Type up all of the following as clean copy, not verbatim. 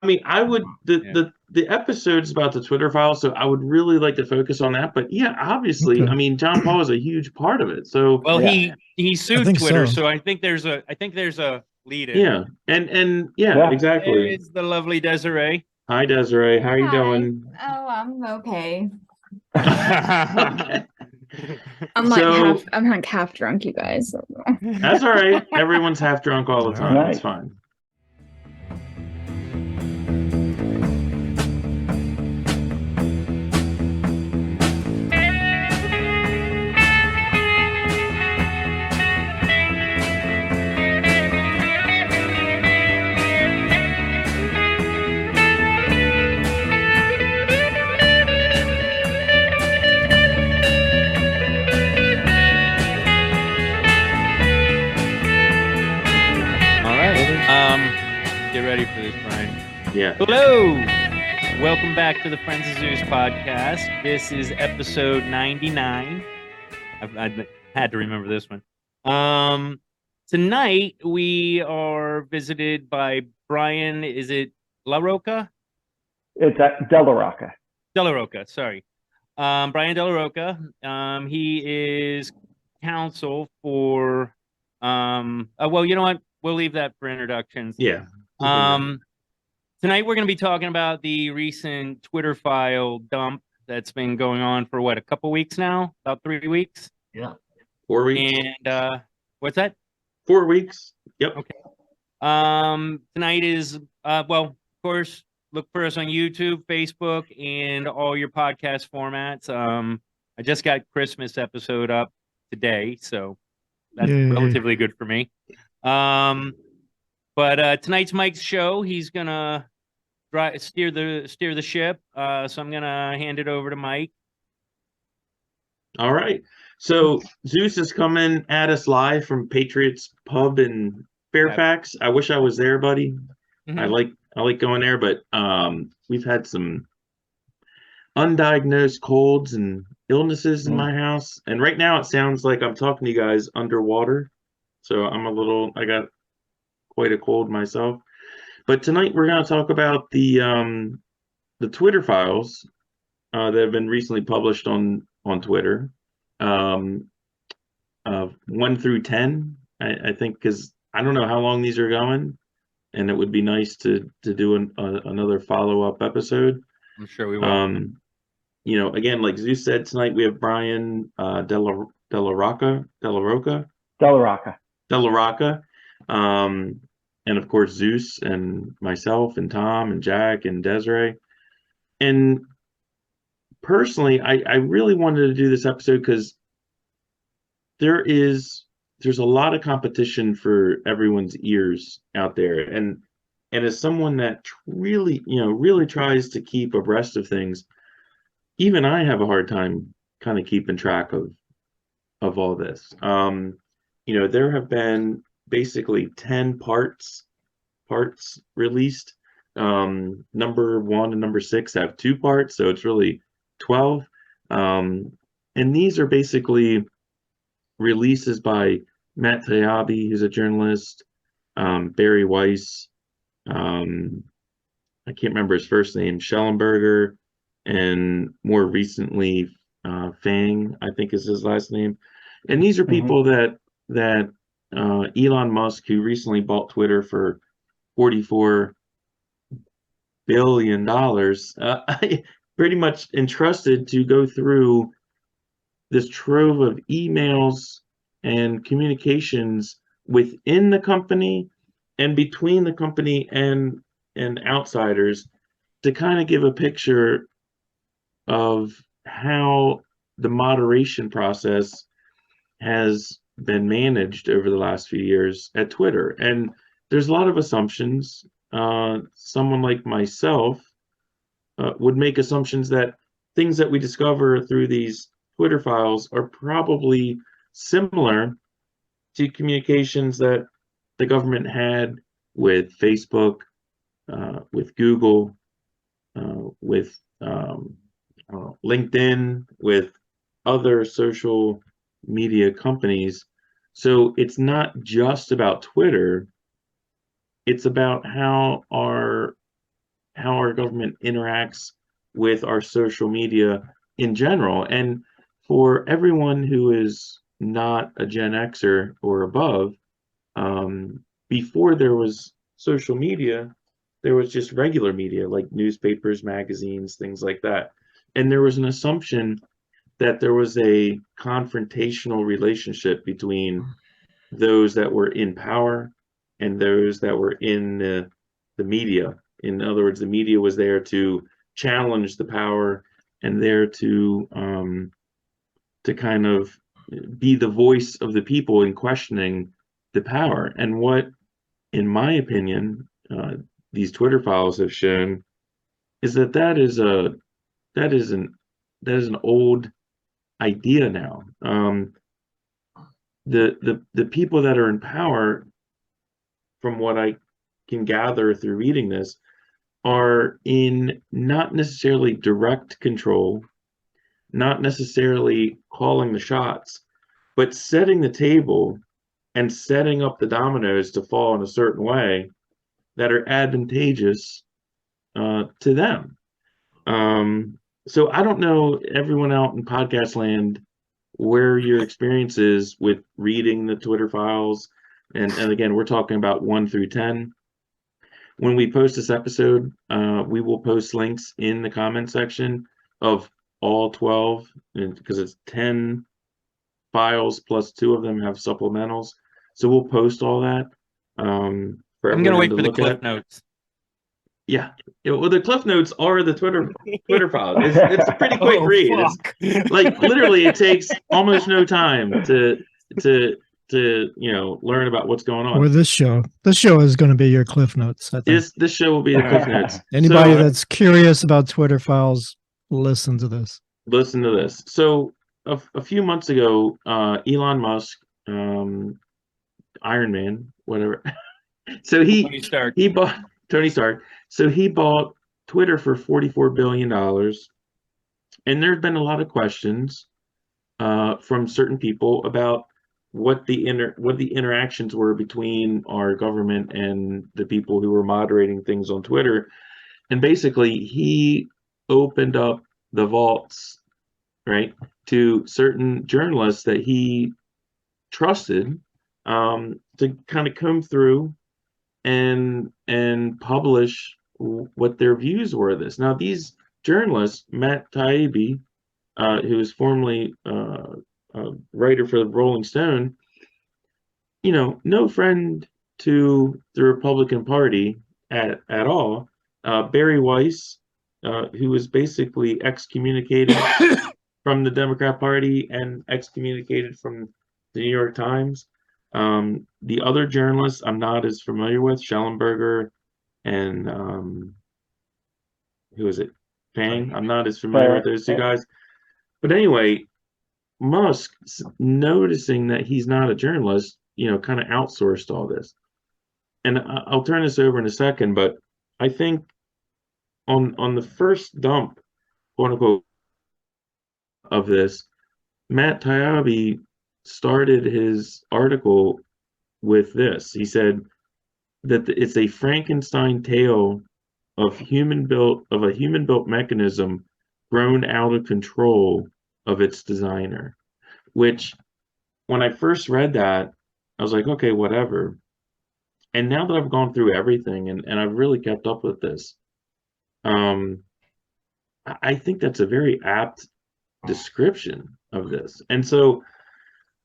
I mean, I would Yeah. the episode's about the Twitter files, so I would really like to focus on that. But yeah, obviously, Okay. I mean, John Paul is a huge part of it. So Well, Yeah. he I sued think Twitter, so. so I think there's a lead in. yeah, and yeah, Yeah. There exactly. is the lovely Desiree. Hi, Desiree. How are you Hi. doing? Oh, I'm okay. Okay. I'm So like half drunk, you guys. that's all right. Everyone's half drunk all the All time. right. It's Nice. fine. All right. Get ready for this, Brian. Yeah. Hello. Welcome back to the Friends of Zeus podcast. This is episode 99. I had to remember this one. Tonight we are visited by Brian. Is it La Rocca? It's at Della Rocca. Della Rocca, sorry. Brian Della Rocca. He is counsel for well, you know what? We'll leave that for introductions. Yeah. Tonight we're going to be talking about the recent Twitter file dump that's been going on for what, a couple weeks now? About 3 weeks? Yeah. 4 weeks. And what's that? 4 weeks. Yep. Okay. Tonight is well, of course, look for us on YouTube, Facebook, and all your podcast formats. I just got Christmas episode up today, so that's Yay. relatively good for me. But tonight's Mike's show. He's gonna steer the ship. So I'm gonna hand it over to Mike. All right. So Zeus is coming at us live from Patriots Pub in Fairfax. I wish I was there, buddy. Mhm. I like going there, but we've had some undiagnosed colds and illnesses in my house, and right now it sounds like I'm talking to you guys underwater. So I got quite a cold myself. But tonight we're going to talk about the Twitter files that have been recently published on Twitter, um, 1 through 10. I think because I don't know how long these are going, and it would be nice to do another follow-up episode. I'm sure we will. Again, like Zeus said, tonight we have Brian Della Rocca, Della Rocca. Della Rocca, and of course Zeus and myself and Tom and Jack and Desiree. And personally, I really wanted to do this episode because there's a lot of competition for everyone's ears out there, and as someone that really tries to keep abreast of things, even I have a hard time kind of keeping track of all this. There have been basically 10 parts released. Number 1 and number 6 have 2 parts, so it's really 12. And these are basically releases by Matt Taibbi, who's a journalist, Barry Weiss, I can't remember his first name, Schellenberger, and more recently, Fang, I think is his last name. And these are people that Elon Musk, who recently bought Twitter for $44 billion, pretty much entrusted to go through this trove of emails and communications within the company and between the company and outsiders to kind of give a picture of how the moderation process has been managed over the last few years at Twitter. And there's a lot of assumptions. Someone like myself would make assumptions that things that we discover through these Twitter files are probably similar to communications that the government had with Facebook, with Google, with LinkedIn, with other social media companies. So it's not just about Twitter. It's about how our our government interacts with our social media in general. And for everyone who is not a Gen Xer or above, before there was social media, there was just regular media like newspapers, magazines, things like that. And there was an assumption that there was a confrontational relationship between those that were in power and those that were in the media. In other words, the media was there to challenge the power and there to kind of be the voice of the people in questioning the power. And what, in my opinion, these Twitter files have shown is that that is an old idea now. The people that are in power, from what I can gather through reading this, are in not necessarily direct control, not necessarily calling the shots, but setting the table and setting up the dominoes to fall in a certain way that are advantageous to them. So I don't know, everyone out in podcast land, where your experience is with reading the Twitter files. And again, we're talking about 1 through 10. When we post this episode, we will post links in the comment section of all 12, because it's 10 files plus 2 of them have supplementals. So we'll post all that for I'm everyone gonna wait to for the look cliff at. notes. Yeah. Well, the cliff notes are the Twitter files. It's a pretty quick read. It's like literally it takes almost no time to learn about what's going on. Or this show. This show is going to be your cliff notes, I think. This show will be the cliff notes. Anybody So, that's curious about Twitter files, listen to this. listen to this. So a few months ago, Elon Musk, Iron Man, whatever. So Tony Stark. he bought Tony Stark. So he bought Twitter for $44 billion. And there have been a lot of questions from certain people about what the interactions were between our government and the people who were moderating things on Twitter. And basically, he opened up the vaults, right, to certain journalists that he trusted to kind of come through and publish what their views were of this. Now, these journalists, Matt Taibbi, who was formerly a writer for the Rolling Stone, no friend to the Republican Party at all. Barry Weiss, who was basically excommunicated from the Democrat Party and excommunicated from the New York Times. The other journalists I'm not as familiar with, Schellenberger and who is it? Fang. I'm not as familiar with those two guys. But anyway, Musk, noticing that he's not a journalist, kind of outsourced all this. And I'll turn this over in a second, but I think on the first dump, quote unquote, of this, Matt Taibbi started his article with this. He said that it's a Frankenstein tale of a human-built mechanism grown out of control of its designer. Which, when I first read that, I was like, okay, whatever. And now that I've gone through everything and I've really kept up with this, I think that's a very apt description of this. And so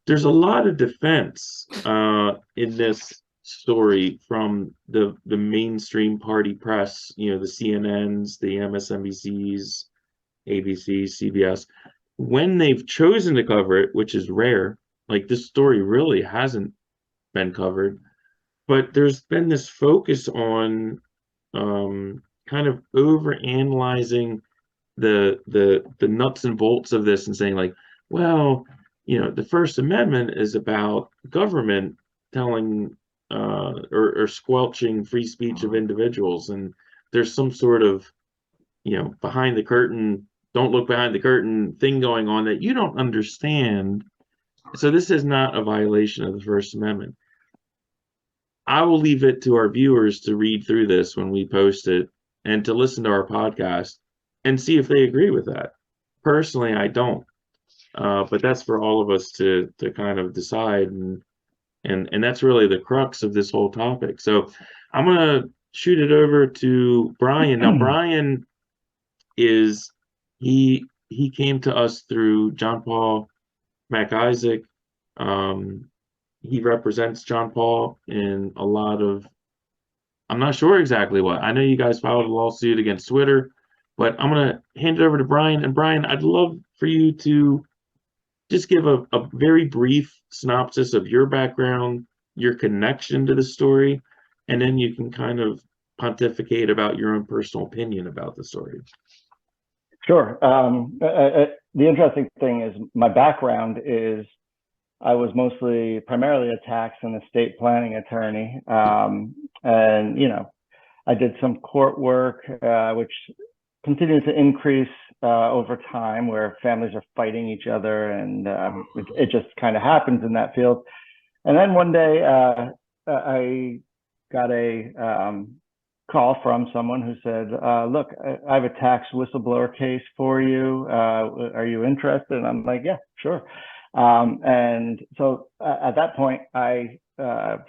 there's a lot of defense in this story from the mainstream party press, the CNNs, the MSNBCs, ABC, CBS, when they've chosen to cover it, which is rare. Like, this story really hasn't been covered, but there's been this focus on kind of over analyzing the nuts and bolts of this and saying, like, well, the First Amendment is about government telling or squelching free speech of individuals, and there's some sort of behind the curtain, don't look behind the curtain thing going on that you don't understand. So this is not a violation of the First Amendment. I will leave it to our viewers to read through this when we post it and to listen to our podcast and see if they agree with that. Personally, I don't. But that's for all of us to kind of decide, and that's really the crux of this whole topic. So I'm gonna shoot it over to Brian. Now, Brian is he came to us through John Paul MacIsaac. He represents John Paul in a lot of, I'm not sure exactly what. I know you guys filed a lawsuit against Twitter, but I'm going to hand it over to Brian. And Brian, I'd love for you to just give a very brief synopsis of your background, your connection to the story, and then you can kind of pontificate about your own personal opinion about the story. Sure. The interesting thing is my background is I was primarily a tax and estate planning attorney. And, you know, I did some court work, which continued to increase over time, where families are fighting each other, and it just kind of happens in that field. And then one day I got a call from someone who said, look, I have a tax whistleblower case for you. Are you interested? And I'm like, yeah, sure. And so at that point, I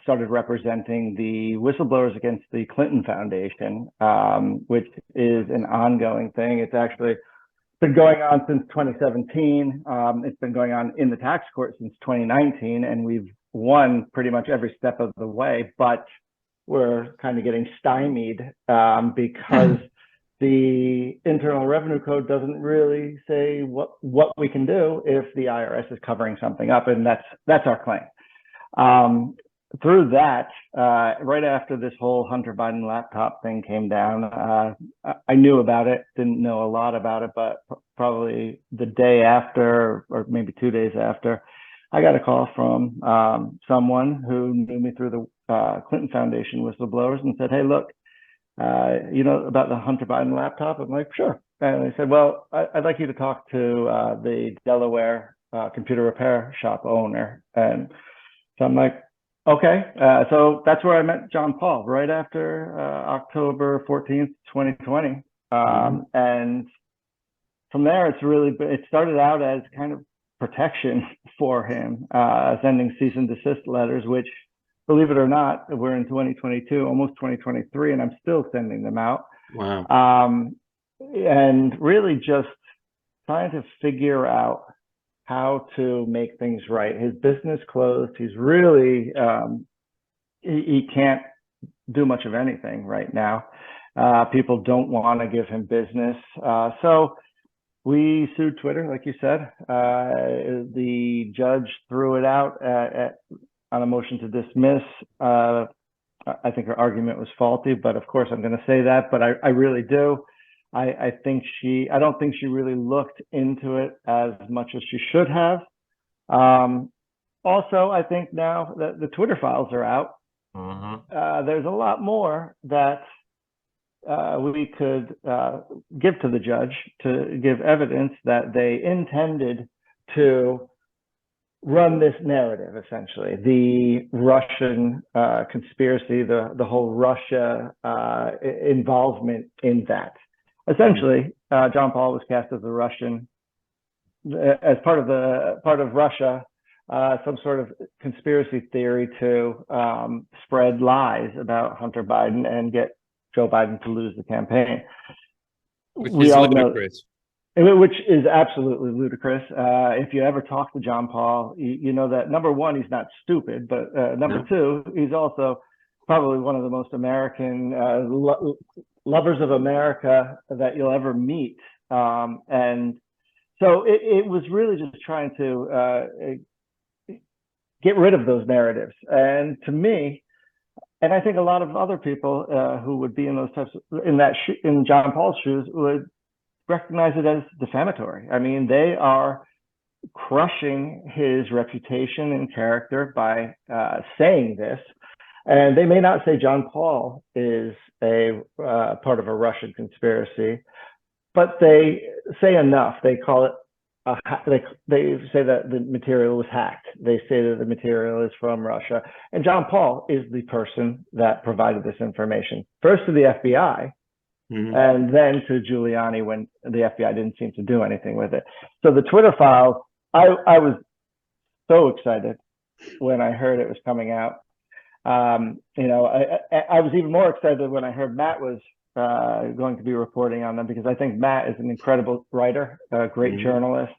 started representing the whistleblowers against the Clinton Foundation, which is an ongoing thing. It's actually been going on since 2017. It's been going on in the tax court since 2019, and we've won pretty much every step of the way, but we're kind of getting stymied because the Internal Revenue Code doesn't really say what we can do if the IRS is covering something up, and that's our claim. Through that, right after this whole Hunter Biden laptop thing came down, I knew about it, didn't know a lot about it, but probably the day after, or maybe 2 days after, I got a call from someone who knew me through the Clinton Foundation whistleblowers and said, hey, look, you know about the Hunter Biden laptop? I'm like, sure. And they said, well, I'd like you to talk to the Delaware computer repair shop owner. And so I'm like, okay. So that's where I met John Paul, right after October 14th, 2020. And from there, it started out as kind of protection for him, sending cease and desist letters, which, believe it or not, we're in 2022, almost 2023, and I'm still sending them out. Wow. And really just trying to figure out how to make things right. His business closed. He's really, he can't do much of anything right now. People don't want to give him business. So we sued Twitter, like you said. The judge threw it out on a motion to dismiss. I think her argument was faulty, but of course I'm going to say that, but I really do. I don't think she really looked into it as much as she should have. Also, I think now that the Twitter files are out, there's a lot more that we could give to the judge to give evidence that they intended to run this narrative, essentially. The Russian conspiracy, the whole Russia involvement in that. Essentially, John Paul was cast as a Russian, as part of Russia, some sort of conspiracy theory to spread lies about Hunter Biden and get Joe Biden to lose the campaign. Which is ludicrous. Which is absolutely ludicrous. If you ever talk to John Paul, you know that, number one, he's not stupid, but number two, he's also probably one of the most American lovers of America that you'll ever meet. And so it was really just trying to get rid of those narratives. And to me, and I think a lot of other people who would be in those types in John Paul's shoes would recognize it as defamatory. I mean, they are crushing his reputation and character by saying this. And they may not say John Paul is a part of a Russian conspiracy, but they say enough. They call it, they say that the material was hacked. They say that the material is from Russia. And John Paul is the person that provided this information, first to the FBI, and then to Giuliani when the FBI didn't seem to do anything with it. So the Twitter files, I was so excited when I heard it was coming out. You know, I was even more excited when I heard Matt was going to be reporting on them, because I think Matt is an incredible writer, a great journalist.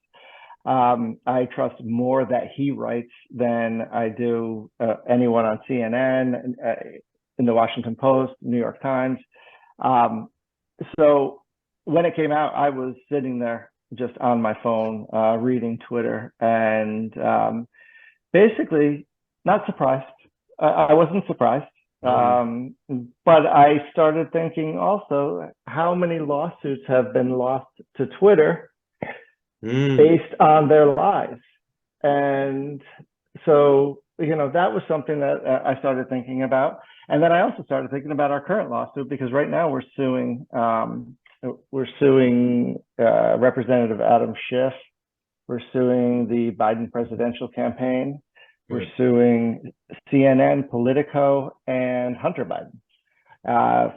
I trust more that he writes than I do anyone on CNN, in the Washington Post, New York Times. So when it came out, I was sitting there just on my phone, reading Twitter, and basically not surprised. I wasn't surprised. But I started thinking also, how many lawsuits have been lost to Twitter based on their lies? And so, you know, that was something that I started thinking about. And then I also started thinking about our current lawsuit, because right now we're suing Representative Adam Schiff. We're suing the Biden presidential campaign. We're suing CNN, Politico, and Hunter Biden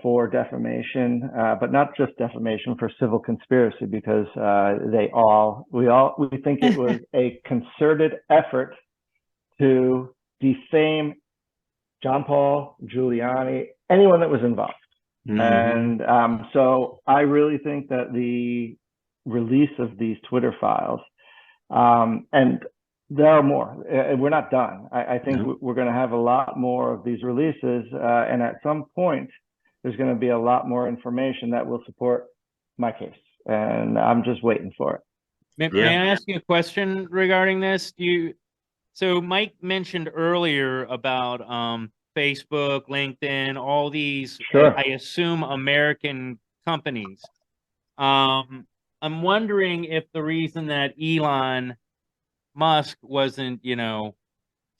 for defamation, but not just defamation, for civil conspiracy, because we think it was a concerted effort to defame John Paul, Giuliani, anyone that was involved. And so I really think that the release of these Twitter files, and there are more. We're not done. I think we're going to have a lot more of these releases, and at some point, there's going to be a lot more information that will support my case, and I'm just waiting for it. May I ask you a question regarding this? So Mike mentioned earlier about Facebook, LinkedIn, all these, I assume, American companies. I'm wondering if the reason that Elon Musk wasn't,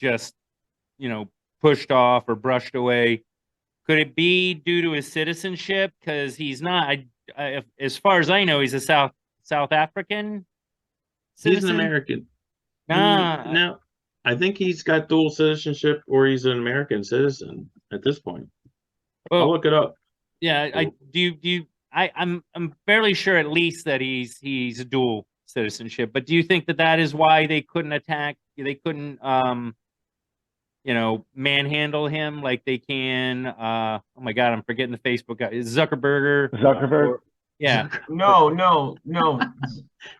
just, pushed off or brushed away, could it be due to his citizenship? Because he's not, as far as I know, he's a South African citizen. He's an American. Nah. No, I think he's got dual citizenship, or he's an American citizen at this point. Well, I'll look it up. Yeah, I'm fairly sure at least that he's a dual citizenship. But do you think that is why they couldn't manhandle him like they can? Oh my God, I'm forgetting the Facebook guy. Zuckerberg. Yeah. No.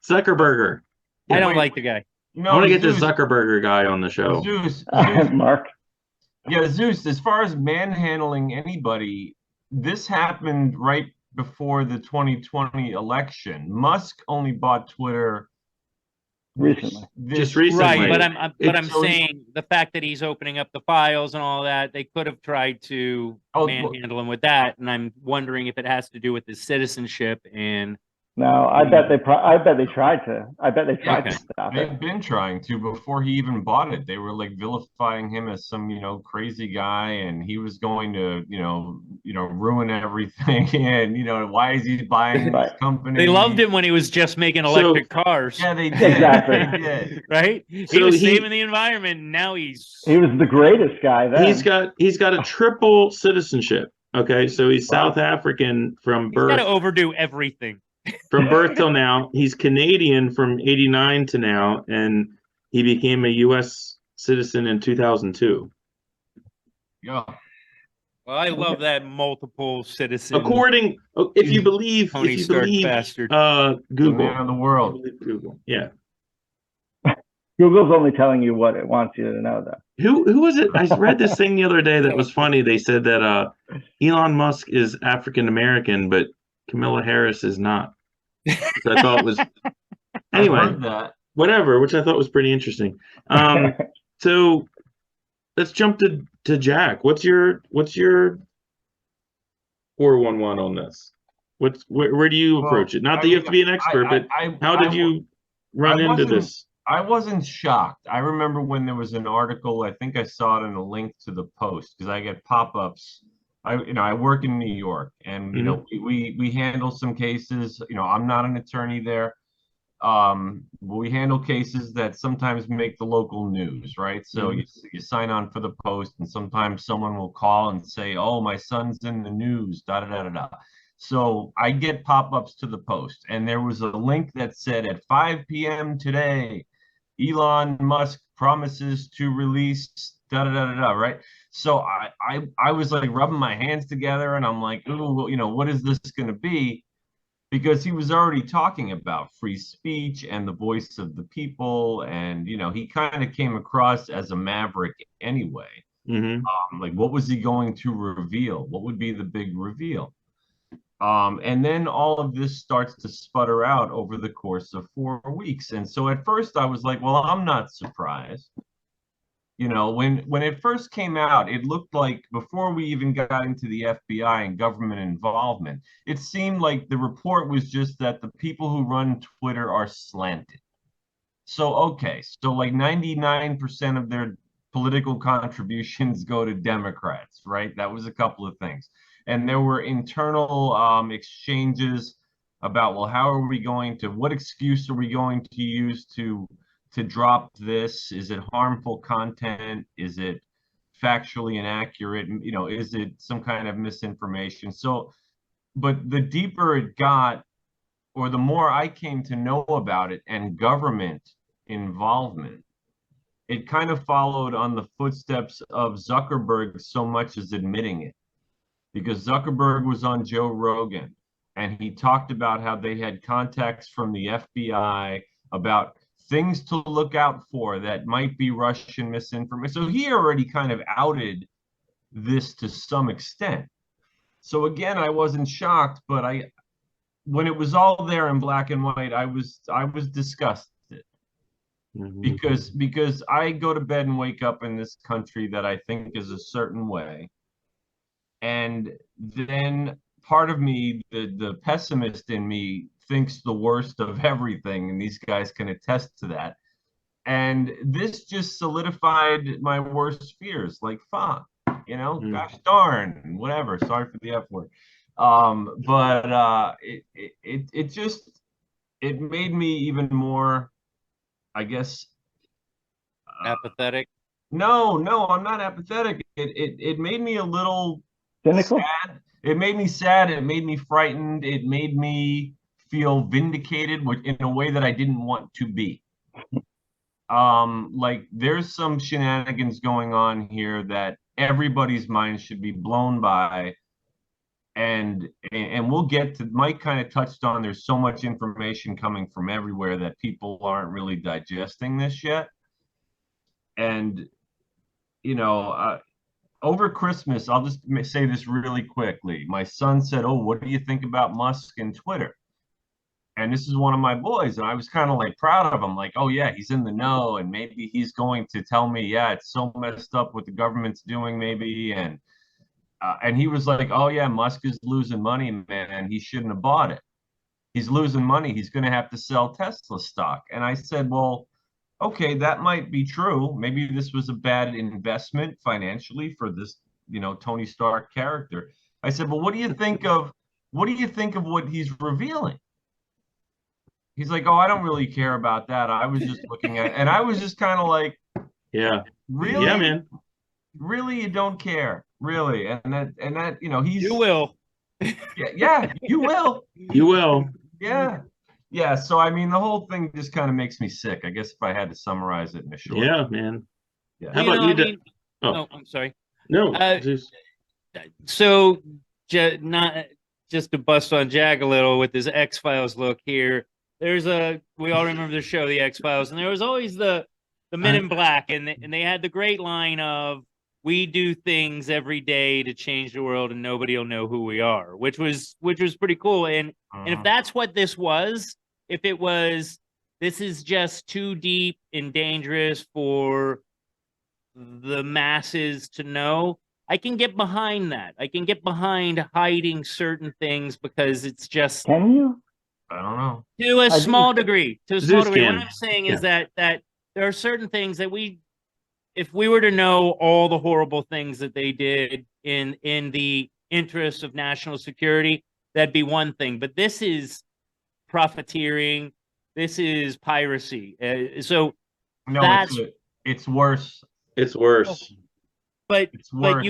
Zuckerberger. Yeah. I don't like the guy. No, I want to get this Zuckerberger guy on the show. Zeus. Mark. Yeah, Zeus, as far as manhandling anybody, this happened right before the 2020 election. Musk only bought Twitter just recently. Right, but I'm saying the fact that he's opening up the files and all that, they could have tried to manhandle him with that, and I'm wondering if it has to do with his citizenship. And no, I bet they tried to. I bet they tried to stop it. They've been trying to before he even bought it. They were like vilifying him as some, crazy guy, and he was going to, ruin everything. And why is he buying this company? They loved him when he was just making electric cars. Yeah, they did. Exactly. They did. Right? He was saving the environment. And now he was the greatest guy then. He's got a triple citizenship. Okay, so he's South African from birth. He's got to overdo everything. From birth till now. He's Canadian from 89 to now, and he became a U.S. citizen in 2002. Yeah. Well, I love that multiple citizen. If you believe bastard. Google, man of the world. Google, yeah. Google's only telling you what it wants you to know, though. Who was it? I read this thing the other day that was funny. They said that Elon Musk is African American, but Kamala Harris is not. Which I thought was anyway. Whatever, which I thought was pretty interesting. So let's jump to Jack. What's your 411 on this? Where do you approach it? Not that you have to be an expert, but how did you run into this? I wasn't shocked. I remember when there was an article, I think I saw it in a link to the Post, because I get pop-ups. I work in New York, and we handle some cases. I'm not an attorney there. We handle cases that sometimes make the local news, right? So you sign on for the Post, and sometimes someone will call and say, "Oh, my son's in the news." Da da da da da. So I get pop-ups to the post, and there was a link that said at 5 p.m. today, Elon Musk promises to release da da da da da, right? So I was like rubbing my hands together, and I'm like, ooh, what is this going to be? Because he was already talking about free speech and the voice of the people, and he kind of came across as a maverick anyway. Like, what was he going to reveal? What would be the big reveal? And then all of this starts to sputter out over the course of 4 weeks. And so at first I was like, well, I'm not surprised. When it first came out, it looked like before we even got into the FBI and government involvement, it seemed like the report was just that the people who run Twitter are slanted. So, okay, so like 99% of their political contributions go to Democrats, right? That was a couple of things. And there were internal exchanges about, well, what excuse are we going to use to drop this? Is it harmful content? Is it factually inaccurate? Is it some kind of misinformation? So, but the deeper it got, or the more I came to know about it and government involvement, it kind of followed on the footsteps of Zuckerberg so much as admitting it. Because Zuckerberg was on Joe Rogan, and he talked about how they had contacts from the FBI about things to look out for that might be Russian misinformation. So he already kind of outed this to some extent. So again, I wasn't shocked, but when it was all there in black and white, I was disgusted. Because I go to bed and wake up in this country that I think is a certain way. And then part of me, the pessimist in me, thinks the worst of everything, and these guys can attest to that. And this just solidified my worst fears, like, fuck, gosh darn, whatever. Sorry for the F word. But it made me even more, I guess, apathetic. No, I'm not apathetic. It made me a little cynical. Sad. It made me sad. It made me frightened. It made me feel vindicated, in a way that I didn't want to be. Like, there's some shenanigans going on here that everybody's mind should be blown by. And we'll get to, Mike kind of touched on, there's so much information coming from everywhere that people aren't really digesting this yet. And, over Christmas, I'll just say this really quickly. My son said, "Oh, what do you think about Musk and Twitter?" And this is one of my boys, and I was kind of like proud of him, like, "Oh yeah, he's in the know, and maybe he's going to tell me, yeah, it's so messed up what the government's doing, maybe." And he was like, "Oh yeah, Musk is losing money, man. He shouldn't have bought it. He's losing money. He's going to have to sell Tesla stock." And I said, "Well, okay, that might be true. Maybe this was a bad investment financially for this, Tony Stark character." I said, "But what do you think of what he's revealing?" He's like, "Oh, I don't really care about that. I was just looking at," and I was just kind of like, Yeah. "Really? Yeah, man. Really, you don't care, really?" And that, he's You will. yeah, you will. You will. Yeah. Yeah, so I mean, the whole thing just kind of makes me sick, I guess, if I had to summarize it in a short. Yeah, man. Yeah. How about you? I'm sorry. No. So, not just to bust on Jack a little with his X-Files look here. We all remember the show, the X-Files, and there was always the Men in Black, and they had the great line of, "We do things every day to change the world, and nobody will know who we are," which was pretty cool. And if that's what this was, if it was, this is just too deep and dangerous for the masses to know, I can get behind that. I can get behind hiding certain things because it's just. Can you? I don't know. To a small degree. To a small degree. What can. I'm saying is that there are certain things that if we were to know all the horrible things that they did in the interest of national security, that'd be one thing. But this is profiteering. This is piracy. So No, that's it's worse. It's worse. But It's worse.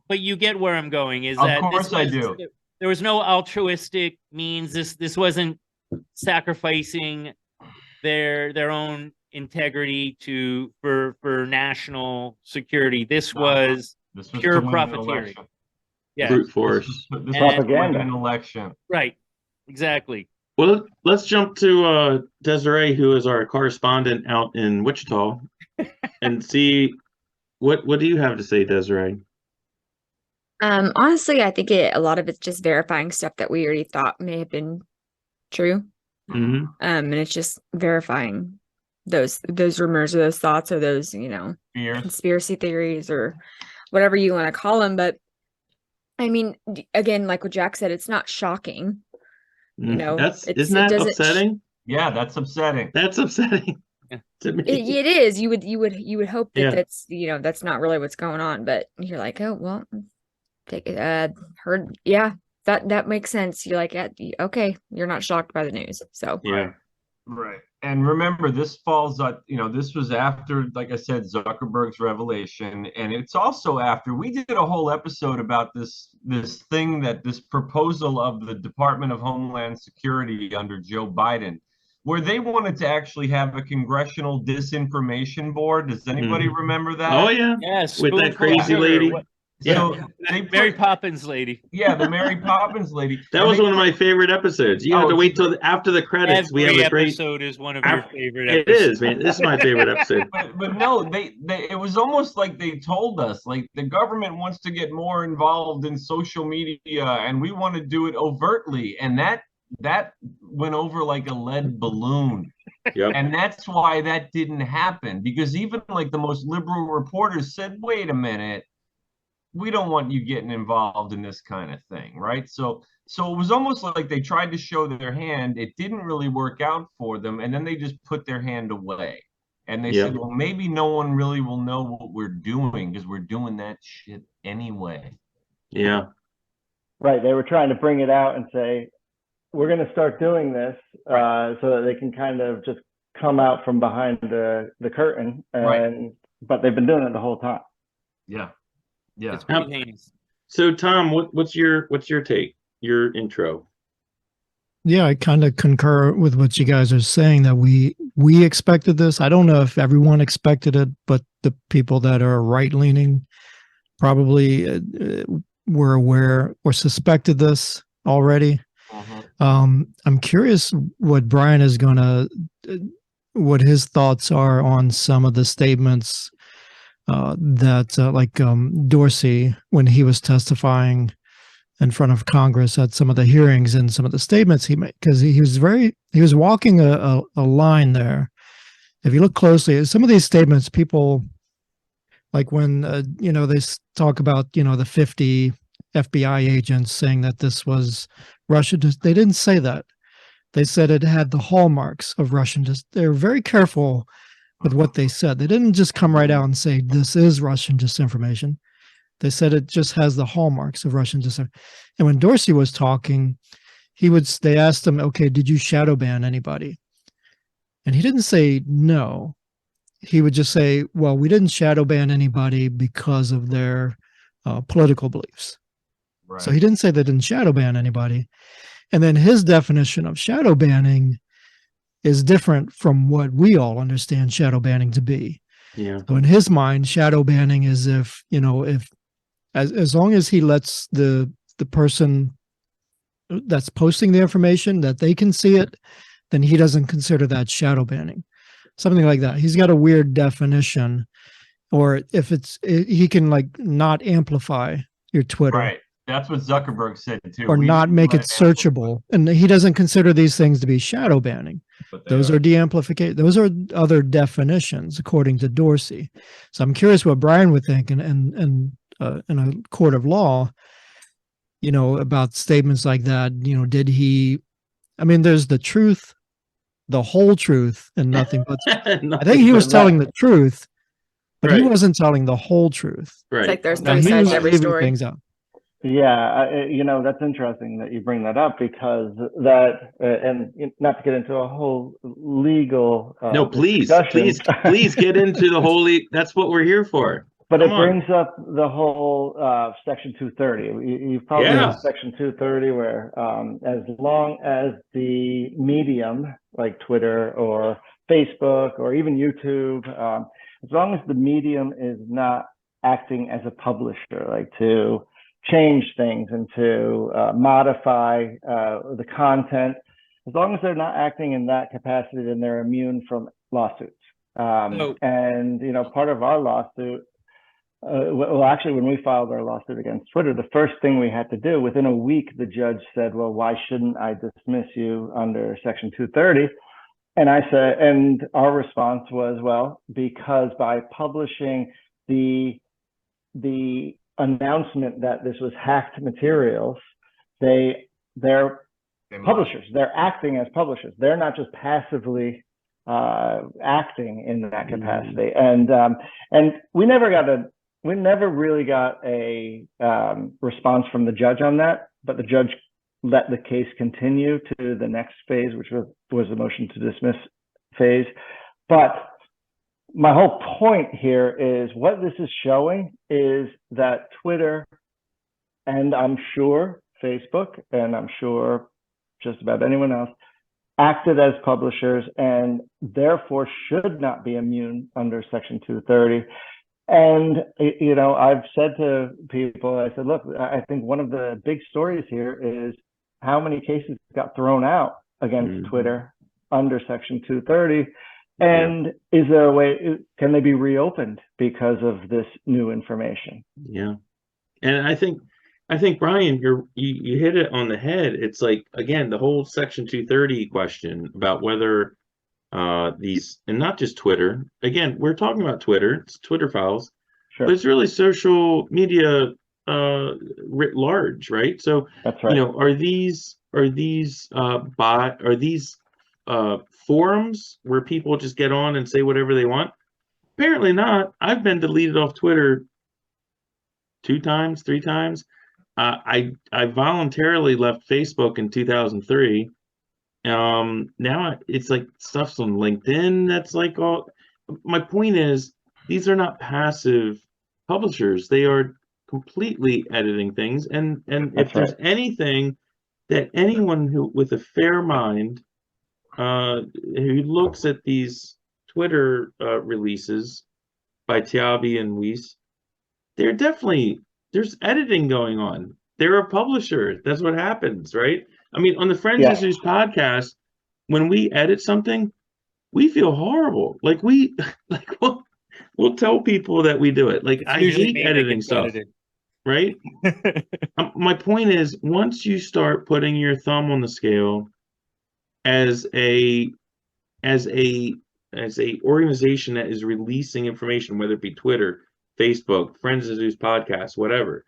you get where I'm going. Is Of that course I do. there was no altruistic means. This wasn't sacrificing their own integrity for national security. This was pure to win an profiteering. election. Yeah, Brute force. This was And- to win an election. right. Exactly. Well, let's jump to Desiree, who is our correspondent out in Wichita, and see what do you have to say, Desiree? Honestly, I think a lot of it's just verifying stuff that we already thought may have been true. Mm-hmm. And it's just verifying those rumors or those thoughts or those, Fears. conspiracy theories or whatever you want to call them. But I mean, again, like what Jack said, it's not shocking. Isn't that upsetting? Yeah, that's upsetting. That's upsetting to me. It is. You would hope that Yeah. that's that's not really what's going on, but you're like, oh well, heard, yeah, that makes sense. You're like, okay, you're not shocked by the news, so Yeah. Right. And remember, this falls on, this was after, like I said, Zuckerberg's revelation. And it's also after we did a whole episode about this proposal of the Department of Homeland Security under Joe Biden, where they wanted to actually have a congressional disinformation board. Does anybody remember that? Oh yeah. Yes. With that crazy lady. So Mary Poppins lady. Yeah, the Mary Poppins lady. That was one of my favorite episodes. You have to wait till after the credits. Every We have a great episode is one of your favorite It episodes. is, man. This is my favorite episode. But no, it was almost like they told us, like, the government wants to get more involved in social media and we want to do it overtly. And that went over like a lead balloon. Yep. And that's why that didn't happen, because even like the most liberal reporters said, wait a minute, we don't want you getting involved in this kind of thing, right? So it was almost like they tried to show their hand. It didn't really work out for them, and then they just put their hand away. And they said, well, maybe no one really will know what we're doing because we're doing that shit anyway. Yeah. Right. They were trying to bring it out and say, we're going to start doing this so that they can kind of just come out from behind the curtain. But they've been doing it the whole time. Yeah. Yeah. It's pretty heinous. So Tom, what's your take? Your intro? Yeah, I kind of concur with what you guys are saying, that we expected this. I don't know if everyone expected it, but the people that are right-leaning probably were aware or suspected this already. I'm curious what Brian is what his thoughts are on some of the statements that Dorsey, when he was testifying in front of Congress at some of the hearings, and some of the statements he made, because he was walking a line there. If you look closely at some of these statements, people, like when they talk about the 50 FBI agents saying that this was Russian, they didn't say that. They said it had the hallmarks of Russian. They were very careful with what they said. They didn't just come right out and say this is Russian disinformation. They said it just has the hallmarks of Russian disinformation. And when Dorsey was talking, they asked him, okay, did you shadow ban anybody? And he didn't say no. He would just say, well, we didn't shadow ban anybody because of their political beliefs. Right. So he didn't say they didn't shadow ban anybody. And then his definition of shadow banning is different from what we all understand shadow banning to be. Yeah. So in his mind, shadow banning is if as long as he lets the person that's posting the information that they can see it, then he doesn't consider that shadow banning. Something like that. He's got a weird definition. Or if he can not amplify your Twitter. Right. That's what Zuckerberg said too. Or not make it searchable. And he doesn't consider these things to be shadow banning. Those are de-amplification. Those are other definitions, according to Dorsey. So I'm curious what Brian would think in a court of law, about statements like that. Did he? I mean, there's the truth, the whole truth, and nothing but. I think he was telling the truth, but he wasn't telling the whole truth. Right. it's like there's And three he sides was to every leaving story. things out. Yeah, that's interesting that you bring that up, because that, and not to get into a whole legal No, please discussion. get into the holy. That's what we're here for. But Come it on. brings up the whole Section 230. You've probably Yeah. heard Section 230, where as long as the medium, like Twitter or Facebook or even YouTube, as long as the medium is not acting as a publisher, like to change things and to modify the content, as long as they're not acting in that capacity, then they're immune from lawsuits. And, you know, part of our lawsuit, well, actually, when we filed our lawsuit against Twitter, the first thing we had to do, within a week, the judge said, well, why shouldn't I dismiss you under Section 230? And I said, and our response was, well, because by publishing the announcement that this was hacked materials, they're publishers. They're acting as publishers. They're not just passively acting in that capacity. And we never really got a response from the judge on that, but the judge let the case continue to the next phase, which was the motion to dismiss phase. But my whole point here is what this is showing is that Twitter, and I'm sure Facebook, and I'm sure just about anyone else, acted as publishers and therefore should not be immune under Section 230. And, you know, I've said to people, I said, look, I think one of the big stories here is how many cases got thrown out against Twitter under Section 230. And is there a way, can they be reopened because of this new information? Yeah. And I think Brian, you hit it on the head. It's like, again, the whole Section 230 question about whether these, and not just Twitter, again, we're talking about Twitter, it's Twitter files, Sure. but it's really social media writ large, right? So, That's right. you know, are these forums where people just get on and say whatever they want? Apparently not. I've been deleted off Twitter 2 times, 3 times. I voluntarily left Facebook in 2003. Now it's like stuff's on LinkedIn. That's like all. My point is, these are not passive publishers. They are completely editing things. And if there's anything that anyone who with a fair mind who looks at these Twitter releases by Taibbi and Weiss, there's editing going on. They're a publisher. That's what happens, right? I mean, on the Friends of Zeus podcast, when we edit something, we feel horrible. Like we'll tell people that we do it. Like I hate editing stuff, right? My point is, once you start putting your thumb on the scale as a organization that is releasing information, whether it be Twitter, Facebook, Friends of Zeus podcast, whatever,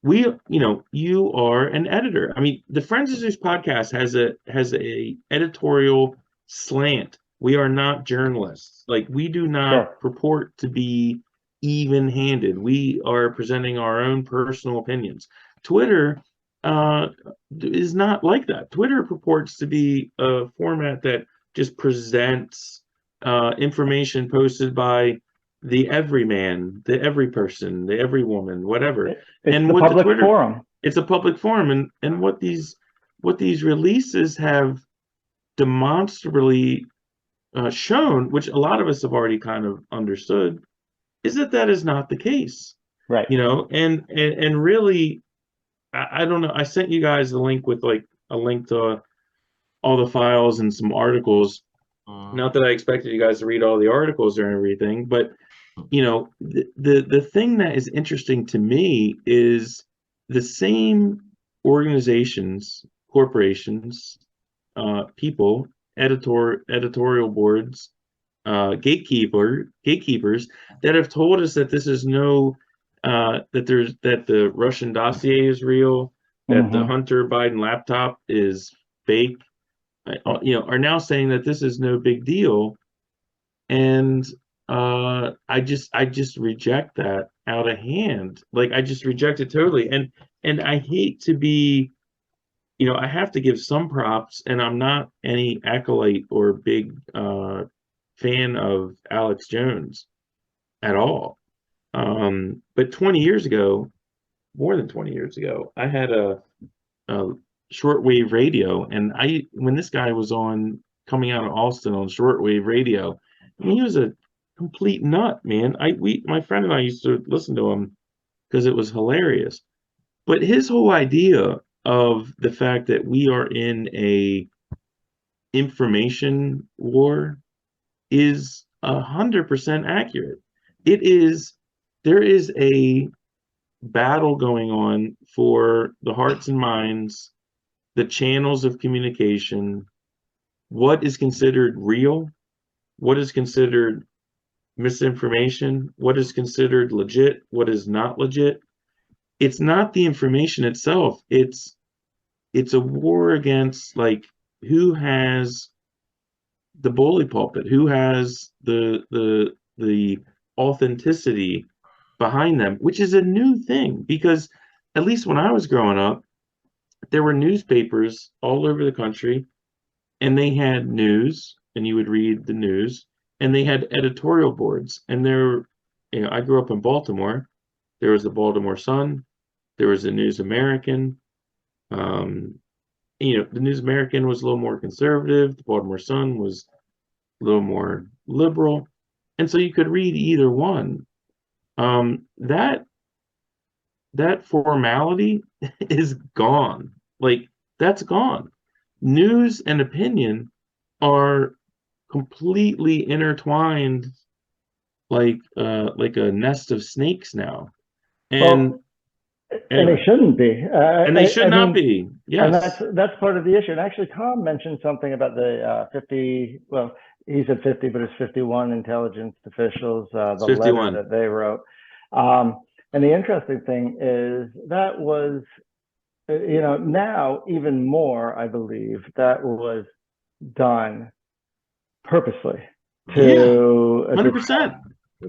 you are an editor. I mean, the Friends of Zeus podcast has a editorial slant. We are not journalists. Like, we do not purport to be even-handed. We are presenting our own personal opinions. Twitter is not like that. Twitter purports to be a format that just presents information posted by the everyman, the every person, the every woman, whatever. It's a public forum. It's a public forum, and what these releases have demonstrably shown, which a lot of us have already kind of understood, is that is not the case. Right. You know, and really, I don't know. I sent you guys the link with like a link to all the files and some articles. Not that I expected you guys to read all the articles or everything, but you know, the thing that is interesting to me is the same organizations, corporations, people, editorial boards, gatekeepers that have told us that this is that the Russian dossier is real, that the Hunter Biden laptop is fake, you know, are now saying that this is no big deal. And I just reject that out of hand. Like, I just reject it totally. And I hate to be, you know, I have to give some props, and I'm not any acolyte or big fan of Alex Jones at all. But 20 years ago, more than 20 years ago, I had a shortwave radio, and when this guy was on coming out of Austin on shortwave radio, I mean, he was a complete nut, man. My friend and I used to listen to him because it was hilarious. But his whole idea of the fact that we are in a information war is 100% accurate. There is a battle going on for the hearts and minds, the channels of communication, what is considered real, what is considered misinformation, what is considered legit, what is not legit. It's not the information itself. It's a war against, like, who has the bully pulpit, who has the authenticity behind them, which is a new thing, because at least when I was growing up, there were newspapers all over the country, and they had news, and you would read the news, and they had editorial boards. And I grew up in Baltimore. There was the Baltimore Sun, there was the News American. The News American was a little more conservative. The Baltimore Sun was a little more liberal, and so you could read either one. That formality is gone. Like, that's gone. News and opinion are completely intertwined, like a nest of snakes now. And they shouldn't be. And they should not be. Yes. And that's part of the issue. And actually, Tom mentioned something about the 50. Well, he said 50, but it's 51 intelligence officials. The 51. letter that they wrote. And the interesting thing is that was, now even more, I believe, that was done purposely to 100%.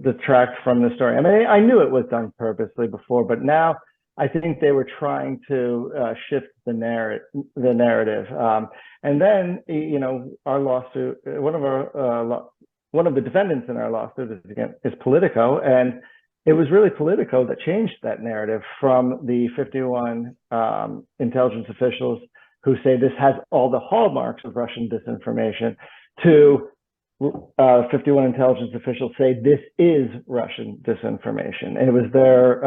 detract from the story. I mean, I knew it was done purposely before, but now I think they were trying to shift the narrative. And then, our lawsuit, one of the defendants in our lawsuit is Politico, and it was really Politico that changed that narrative from the 51 intelligence officials who say this has all the hallmarks of Russian disinformation to 51 intelligence officials say this is Russian disinformation. And it was their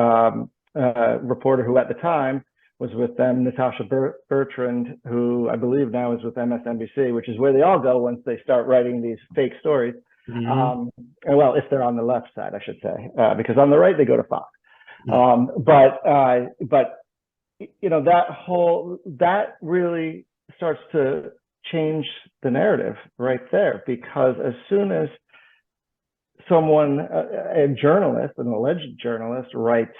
reporter who at the time was with them, Natasha Bertrand, who I believe now is with MSNBC, which is where they all go once they start writing these fake stories. Mm-hmm. Well, if they're on the left side, I should say, because on the right, they go to Fox. But that really starts to change the narrative right there, because as soon as someone, a journalist, an alleged journalist, writes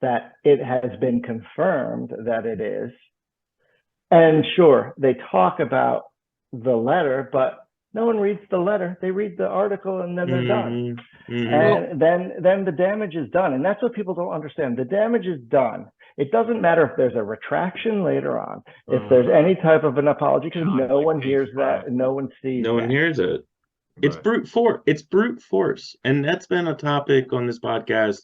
that it has been confirmed that it is, and sure, they talk about the letter, but no one reads the letter. They read the article and then they're done. And then the damage is done. And that's what people don't understand. The damage is done. It doesn't matter if there's a retraction later on, if there's any type of an apology, because no one hears that and no one sees No one hears it. It's brute force. It's brute force. And that's been a topic on this podcast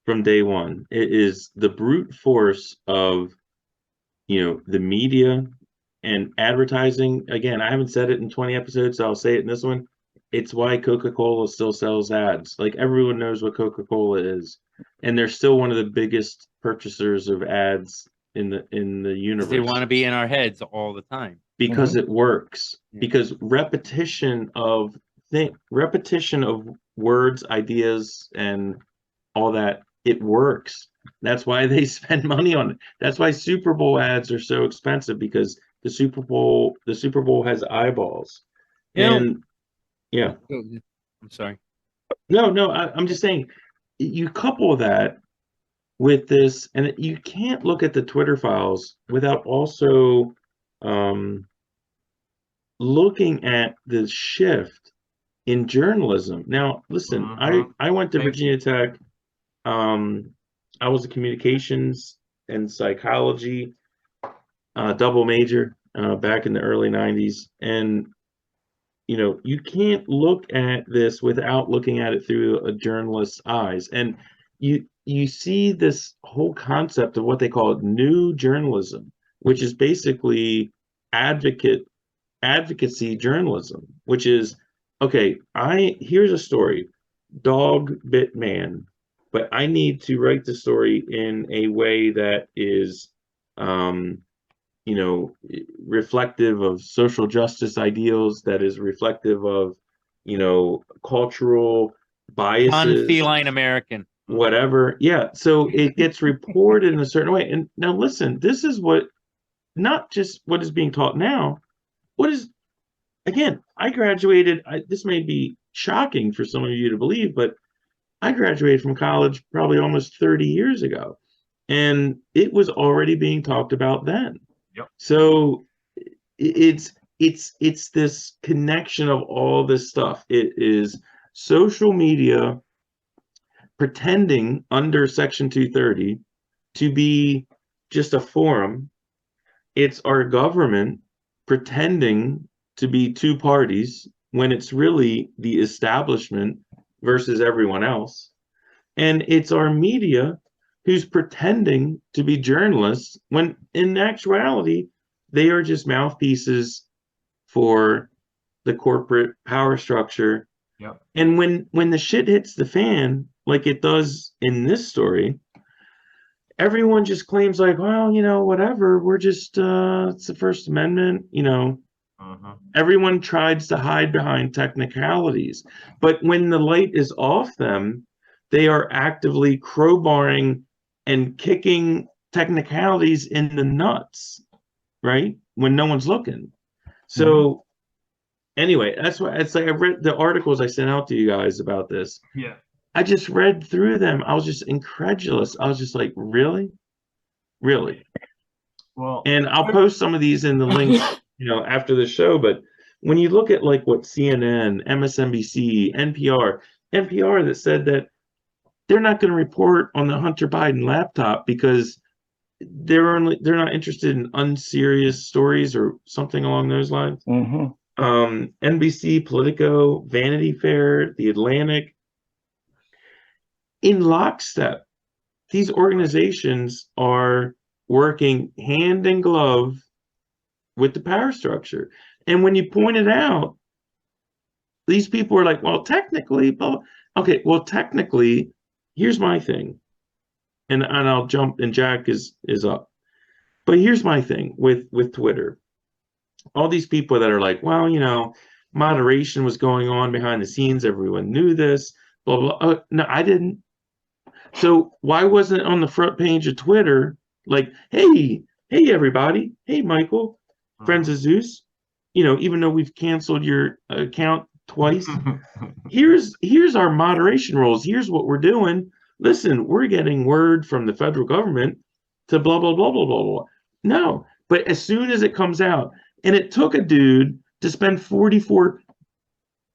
from day one. It is the brute force of, the media and advertising. Again, I haven't said it in 20 episodes, so I'll say it in this one. It's why Coca-Cola still sells ads. Like, everyone knows what Coca-Cola is, and they're still one of the biggest purchasers of ads in the universe. They want to be in our heads all the time because it works. Because repetition of words, ideas, and all that, it works. That's why they spend money on it. That's why Super Bowl ads are so expensive, because the Super Bowl has eyeballs. I'm sorry. No, I'm just saying, you couple that with this, and you can't look at the Twitter files without also looking at the shift in journalism. Now, listen, I went to Virginia Tech. I was a communications and psychology double major back in the early 90s. And, you can't look at this without looking at it through a journalist's eyes. And you see this whole concept of what they call new journalism, which is basically advocacy journalism, which is, okay, here's a story, dog bit man, but I need to write the story in a way that is reflective of social justice ideals, that is reflective of cultural biases, non-feline American, whatever. Yeah, so it gets reported in a certain way. And now listen, this is not just what is being taught now. What is, again, I graduated, this may be shocking for some of you to believe, but I graduated from college probably almost 30 years ago, and it was already being talked about then. Yep. So it's this connection of all this stuff. It is social media pretending under Section 230 to be just a forum. It's our government pretending to be two parties when it's really the establishment versus everyone else. And it's our media who's pretending to be journalists when in actuality, they are just mouthpieces for the corporate power structure. Yep. And when the shit hits the fan, like it does in this story, everyone just claims like, well, whatever, we're just, it's the First Amendment, Everyone tries to hide behind technicalities. But when the light is off them, they are actively crowbarring and kicking technicalities in the nuts, right? When no one's looking. So anyway, that's why it's like I read the articles I sent out to you guys about this. Yeah. I just read through them. I was just incredulous. I was just like, really? Really? Well, and I'll post some of these in the links, after the show. But when you look at like what CNN, MSNBC, NPR that said that they're not going to report on the Hunter Biden laptop because they're not interested in unserious stories or something along those lines. NBC, Politico, Vanity Fair, The Atlantic, in lockstep, these organizations are working hand in glove with the power structure. And when you point it out, these people are like, well, technically, okay, well, technically, here's my thing. And I'll jump, and Jack is up. But here's my thing with Twitter. All these people that are like, well, moderation was going on behind the scenes. Everyone knew this, blah, blah. No, I didn't. So why wasn't it on the front page of Twitter like, hey, everybody, hey, Michael, friends of Zeus, even though we've canceled your account twice, here's our moderation rules. Here's what we're doing. Listen, we're getting word from the federal government to blah, blah, blah, blah, blah, blah. No, but as soon as it comes out, and it took a dude to spend $44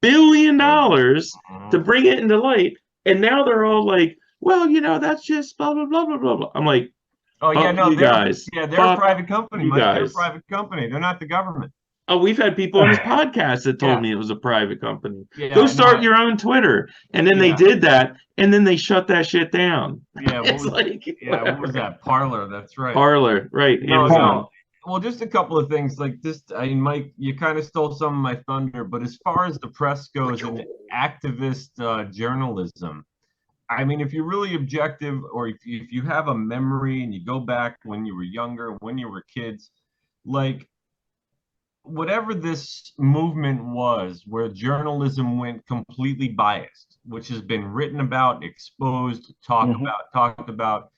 billion to bring it into light, and now they're all like, well, that's just blah, blah, blah, blah, blah, blah. I'm like, oh, yeah, no, they're a private company, Mike. They're a private company. They're not the government. Oh, we've had people on this podcast that told me it was a private company. Yeah, go start your own Twitter. And then they did that, and then they shut that shit down. Yeah, what was that? Parler, that's right. Parler, right. No. Well, just a couple of things like this. Mike, you kind of stole some of my thunder, but as far as the press goes and activist journalism, I mean, if you're really objective, or if you have a memory and you go back when you were younger, when you were kids, like whatever this movement was where journalism went completely biased, which has been written about, exposed, talked about,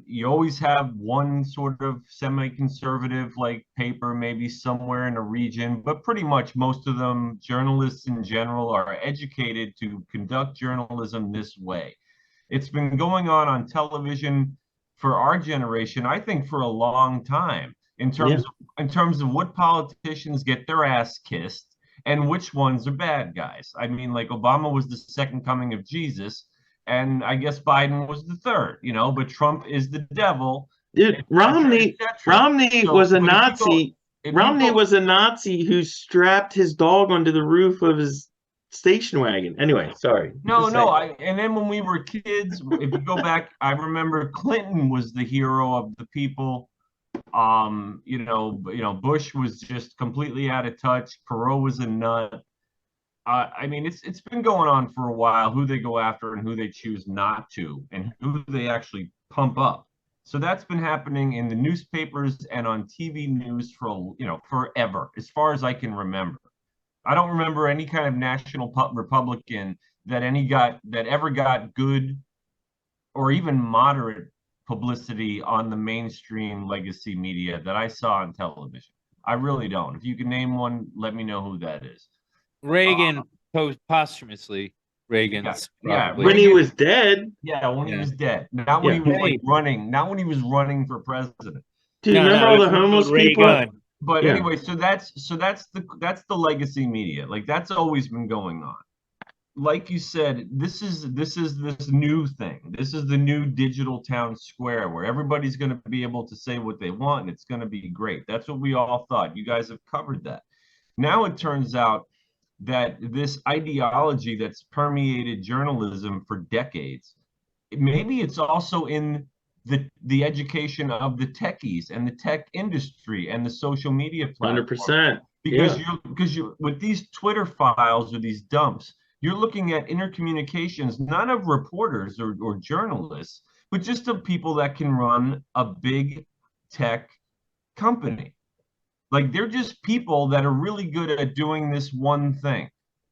you always have one sort of semi-conservative like paper maybe somewhere in a region, but pretty much most of them, journalists in general, are educated to conduct journalism this way. It's been going on television for our generation, I think, for a long time, in terms of what politicians get their ass kissed and which ones are bad guys. I mean, like Obama was the second coming of Jesus, and I guess Biden was the third, but Trump is the devil. Dude, Romney was a Nazi. Romney was a Nazi who strapped his dog onto the roof of his station wagon. Anyway, sorry. No, Just no. saying. And then when we were kids, if you go back, I remember Clinton was the hero of the people. Bush was just completely out of touch. Perot was a nut. I mean, it's been going on for a while, who they go after and who they choose not to, and who they actually pump up. So that's been happening in the newspapers and on TV news for, forever, as far as I can remember. I don't remember any kind of national Republican that ever got good or even moderate publicity on the mainstream legacy media that I saw on television. I really don't. If you can name one, let me know who that is. Reagan posthumously. Reagan's yeah, When he was dead. Yeah, when he was dead. Not when he was running. Not when he was running for president. Dude, remember all the homeless people? But anyway, so that's the legacy media. Like, that's always been going on. Like you said, this is this new thing. This is the new digital town square where everybody's going to be able to say what they want, and it's going to be great. That's what we all thought. You guys have covered that. Now it turns out that this ideology that's permeated journalism for decades, maybe it's also in the education of the techies and the tech industry and the social media platform. 100%. Because you with these Twitter files or these dumps, you're looking at intercommunications, not of reporters or journalists, but just of people that can run a big tech company. Like, they're just people that are really good at doing this one thing.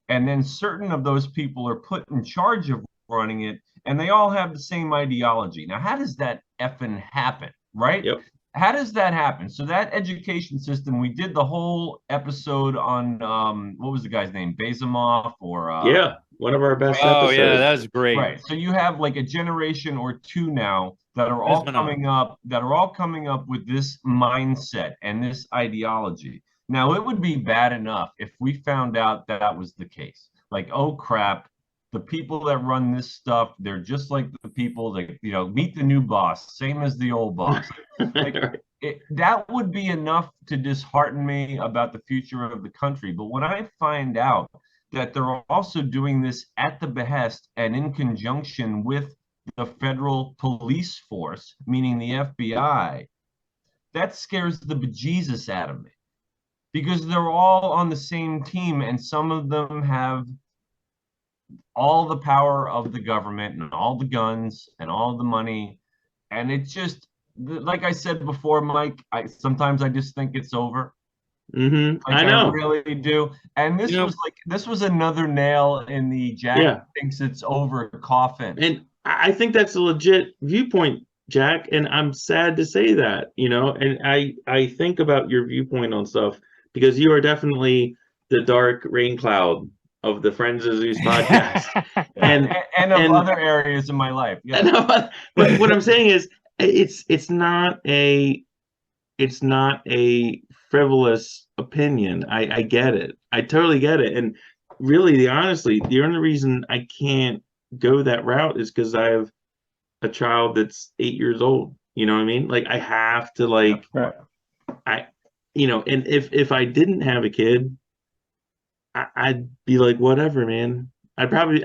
And then certain of those people are put in charge of running it, and they all have the same ideology. Now, how does that effing happen, right? Yep. How does that happen? So that education system, we did the whole episode on, what was the guy's name? Bezimov or... yeah, one of our best episodes. Oh, yeah, that was great. Right. So you have like a generation or two now that are all coming up with this mindset and this ideology. Now, it would be bad enough if we found out that was the case. Like, oh crap, the people that run this stuff, they're just like the people that, meet the new boss, same as the old boss. Like, that would be enough to dishearten me about the future of the country. But when I find out that they're also doing this at the behest and in conjunction with the federal police force, meaning the FBI, that scares the bejesus out of me, because they're all on the same team, and some of them have all the power of the government and all the guns and all the money. And it's just, like I said before, Mike, sometimes I just think it's over. I know. I really do. And this was another nail in the Jack thinks it's over coffin. And I think that's a legit viewpoint, Jack. And I'm sad to say that, and I think about your viewpoint on stuff, because you are definitely the dark rain cloud of the Friends of Zeus podcast. and other areas of my life. Yeah. But what I'm saying is it's not a frivolous opinion. I get it. I totally get it. And really, honestly, the only reason I can't go that route is because I have a child that's 8 years old. You know what I mean? Like, I have to, like, Right. And if I didn't have a kid, I'd be like, whatever, man. I'd probably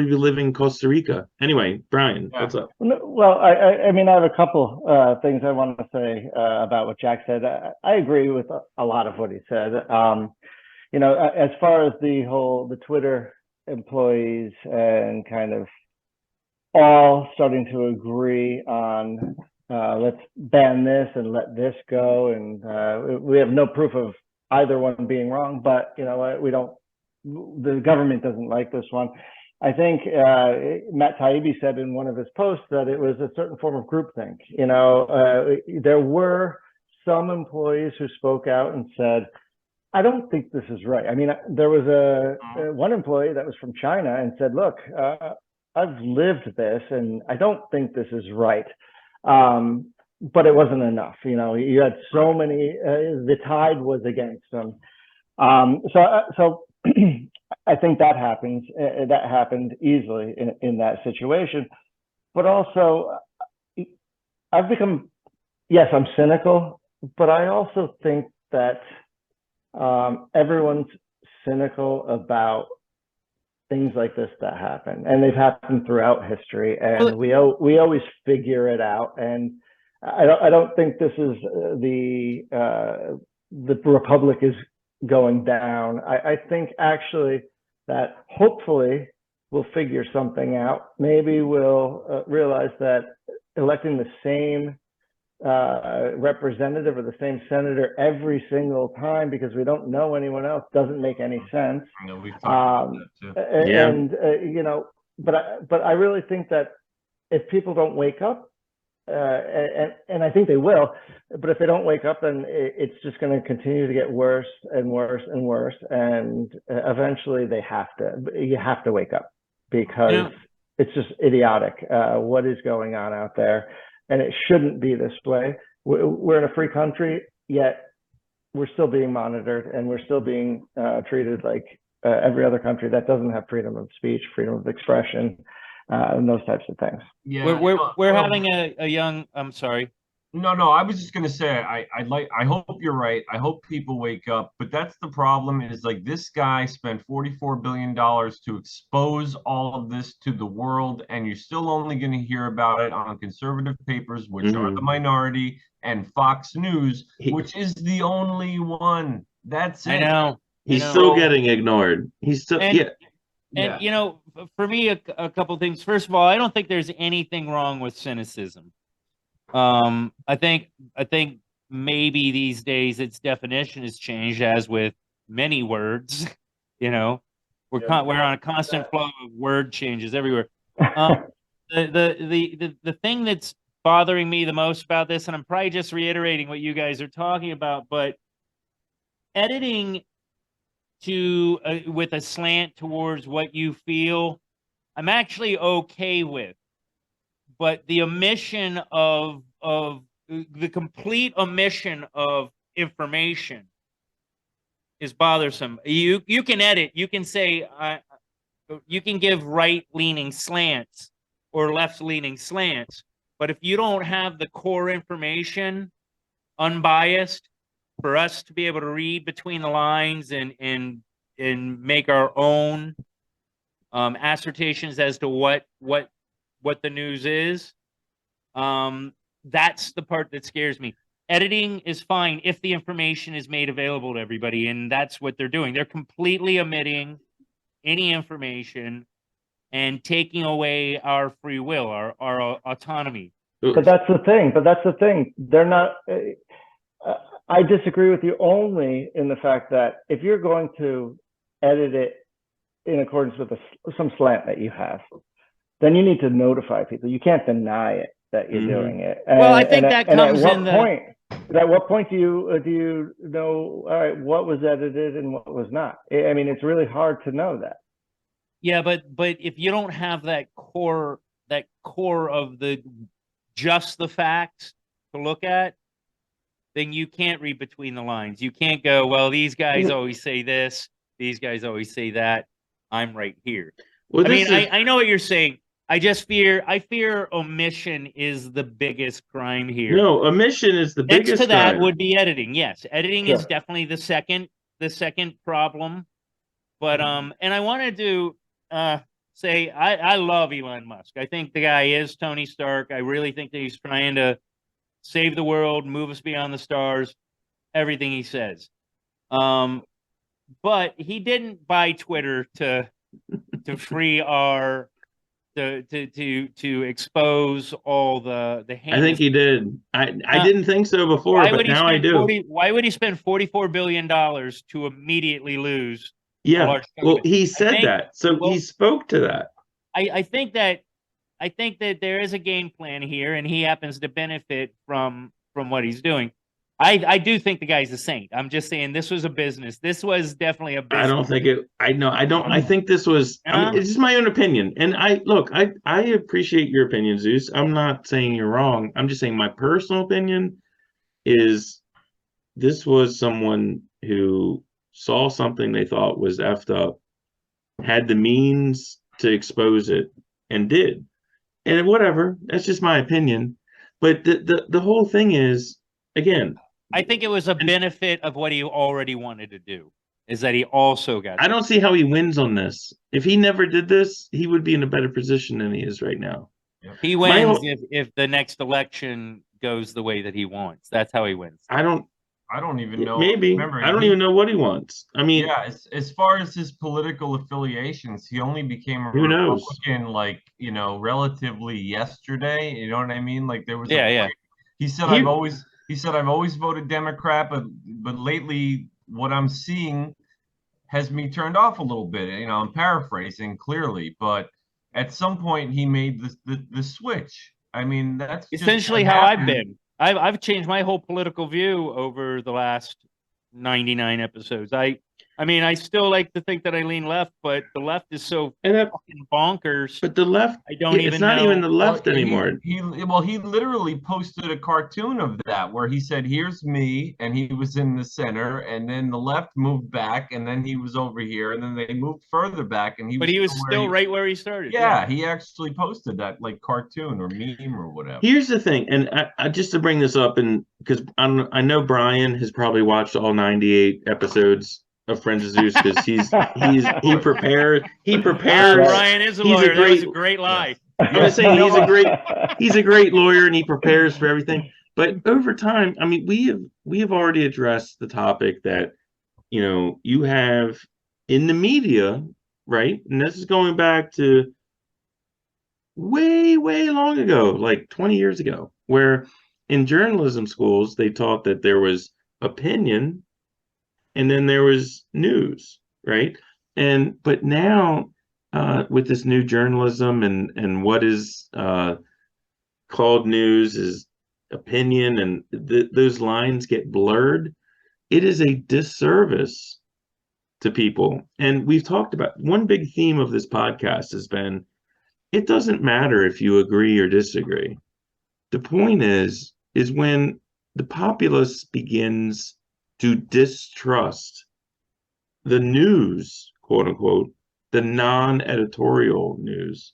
be living in Costa Rica. Anyway, Brian, what's up? Well, I mean, I have a couple things I want to say about what Jack said. I agree with a lot of what he said. As far as the Twitter employees and kind of all starting to agree on let's ban this and let this go, and we have no proof of either one being wrong, but the government doesn't like this one. I think Matt Taibbi said in one of his posts that it was a certain form of groupthink. There were some employees who spoke out and said, I don't think this is right. I mean, there was one employee that was from China and said, look, I've lived this and I don't think this is right. But it wasn't enough. You had so many, the tide was against them. So I think that happened easily in that situation. But also, I've become, yes, I'm cynical, but I also think that everyone's cynical about things like this that happen, and they've happened throughout history, and we always figure it out. And I don't think this is the republic is going down. I think actually that hopefully we'll figure something out. Maybe we'll realize that electing the same representative or the same senator every single time because we don't know anyone else doesn't make any sense. I know we've talked about that too. And you know, but I really think that if people don't wake up, and I think they will, but if they don't wake up, then it's just going to continue to get worse and worse and worse, and eventually you have to wake up, because it's just idiotic what is going on out there. And it shouldn't be this way. We're in a free country, yet we're still being monitored, and we're still being treated like every other country that doesn't have freedom of speech, freedom of expression, and those types of things. Yeah, we're having a young. I'm sorry. No, I was just gonna say, I hope you're right. I hope people wake up, but that's the problem, is like this guy spent $44 billion to expose all of this to the world, and you're still only gonna hear about it on conservative papers, which are the minority, and Fox News, which is the only one. That's it. I know. He's still getting ignored. He's still, And you know, for me, a couple things. First of all, I don't think there's anything wrong with cynicism. I think maybe these days its definition has changed, as with many words. You know, we're on a constant flow of word changes everywhere. The thing that's bothering me the most about this, and I'm probably just reiterating what you guys are talking about, but editing to with a slant towards what you feel, I'm actually okay with. But the omission of the complete omission of information is bothersome. You can edit. You can say you can give right-leaning slants or left-leaning slants, but if you don't have the core information unbiased for us to be able to read between the lines and make our own assertions as to what the news is, that's the part that scares me. Editing is fine if the information is made available to everybody, and that's what they're doing. They're completely omitting any information and taking away our free will, our autonomy. But that's the thing. They're not. I disagree with you only in the fact that if you're going to edit it in accordance with some slant that you have, then you need to notify people. You can't deny it that you're doing it. And, well, I think that comes in at what point do you know, all right, what was edited and what was not? I mean, it's really hard to know that. Yeah, but if you don't have that core of just the facts to look at, then you can't read between the lines. You can't go, well, these guys always say this, these guys always say that. I'm right here. Well, I know what you're saying. I fear omission is the biggest crime here. No, omission is the biggest Next to that crime. would be editing. Yes, editing is definitely the second problem. But and I wanted to say I love Elon Musk. I think the guy is Tony Stark. I really think that he's trying to save the world, move us beyond the stars, everything he says. But he didn't buy Twitter to free our to expose all the I think he did. I didn't think so before, but now I do. Why would he spend $44 billion to immediately lose? Yeah, well, he said that, so he spoke to that. I think that there is a game plan here, and he happens to benefit from what he's doing. I do think the guy's a saint. I'm just saying this was a business. This was definitely a business. I don't think it. I know. I don't. I think this was. It's just my own opinion. And I appreciate your opinion, Zeus. I'm not saying you're wrong. I'm just saying my personal opinion is this was someone who saw something they thought was effed up, had the means to expose it, and did. And whatever. That's just my opinion. But the whole thing is, again, I think it was a benefit of what he already wanted to do. is that he also got. I don't see how he wins on this. If he never did this, he would be in a better position than he is right now. He wins if the next election goes the way that he wants. That's how he wins. I don't even know. Maybe. Remember, I don't even know what he wants. I mean, yeah, as far as his political affiliations, he only became a who knows? Republican, like, relatively yesterday. You know what I mean? Like there was he said I've always voted Democrat, but lately what I'm seeing has me turned off a little bit. I'm paraphrasing clearly, but at some point he made the switch. I mean, that's essentially how I've been. I've changed my whole political view over the last 99 episodes. I mean, I still like to think that I lean left, but the left is so fucking bonkers. But the left, I don't even know. It's not even the left anymore. He literally posted a cartoon of that where he said, "Here's me," and he was in the center, and then the left moved back, and then he was over here, and then they moved further back, and he was still right where he started. Yeah, he actually posted that like cartoon or meme or whatever. Here's the thing, and I just to bring this up, and because I know Brian has probably watched all 98 episodes of Friends of Zeus because he prepares. Brian is a lawyer. That was a great lie. I'm saying he's a great lawyer and he prepares for everything. But over time, I mean, we have already addressed the topic that you have in the media, right? And this is going back to way long ago, like 20 years ago, where in journalism schools they taught that there was opinion and then there was news, right? But now with this new journalism and what is called news is opinion, and those lines get blurred. It is a disservice to people. And we've talked about one big theme of this podcast has been, it doesn't matter if you agree or disagree. The point is when the populace begins to distrust the news, quote unquote, the non-editorial news,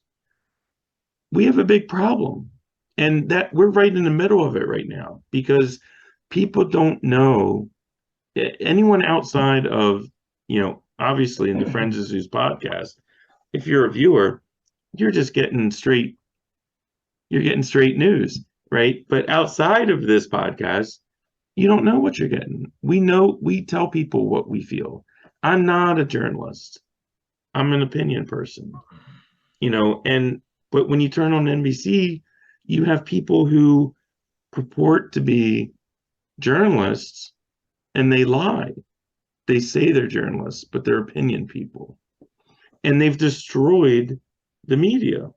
we have a big problem. And that we're right in the middle of it right now because people don't know, anyone outside of, obviously in the Friends of Zeus podcast, if you're a viewer, you're just getting straight news, right? But outside of this podcast, you don't know what you're getting. We tell people what we feel. I'm not a journalist. I'm an opinion person, but when you turn on NBC, you have people who purport to be journalists and they lie. They say they're journalists, but they're opinion people. And they've destroyed the media.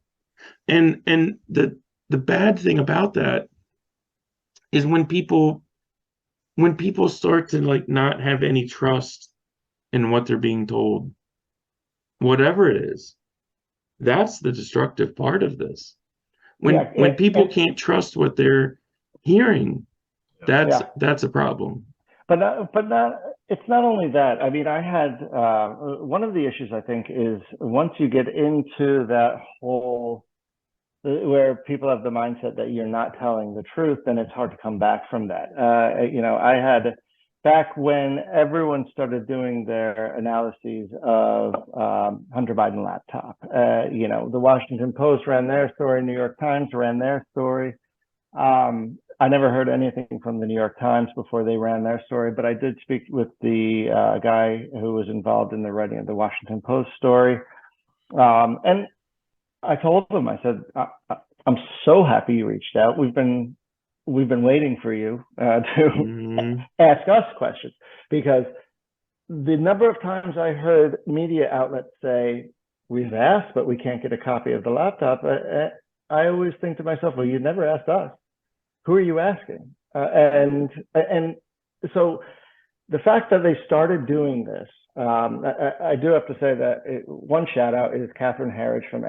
And the bad thing about that is when people start to like not have any trust in what they're being told, whatever it is, that's the destructive part of this. When people can't trust what they're hearing, that's a problem. But it's not only that. I mean, I had one of the issues I think is once you get into that whole where people have the mindset that you're not telling the truth, then it's hard to come back from that. I had back when everyone started doing their analyses of Hunter Biden laptop. The Washington Post ran their story, New York Times ran their story. I never heard anything from the New York Times before they ran their story, but I did speak with the guy who was involved in the writing of the Washington Post story. And I told him, I said, I'm so happy you reached out. We've been waiting for you to ask us questions, because the number of times I heard media outlets say, we've asked, but we can't get a copy of the laptop. I always think to myself, well, you never asked us. Who are you asking? And so the fact that they started doing this, I do have to say that one shout out is Catherine Herridge from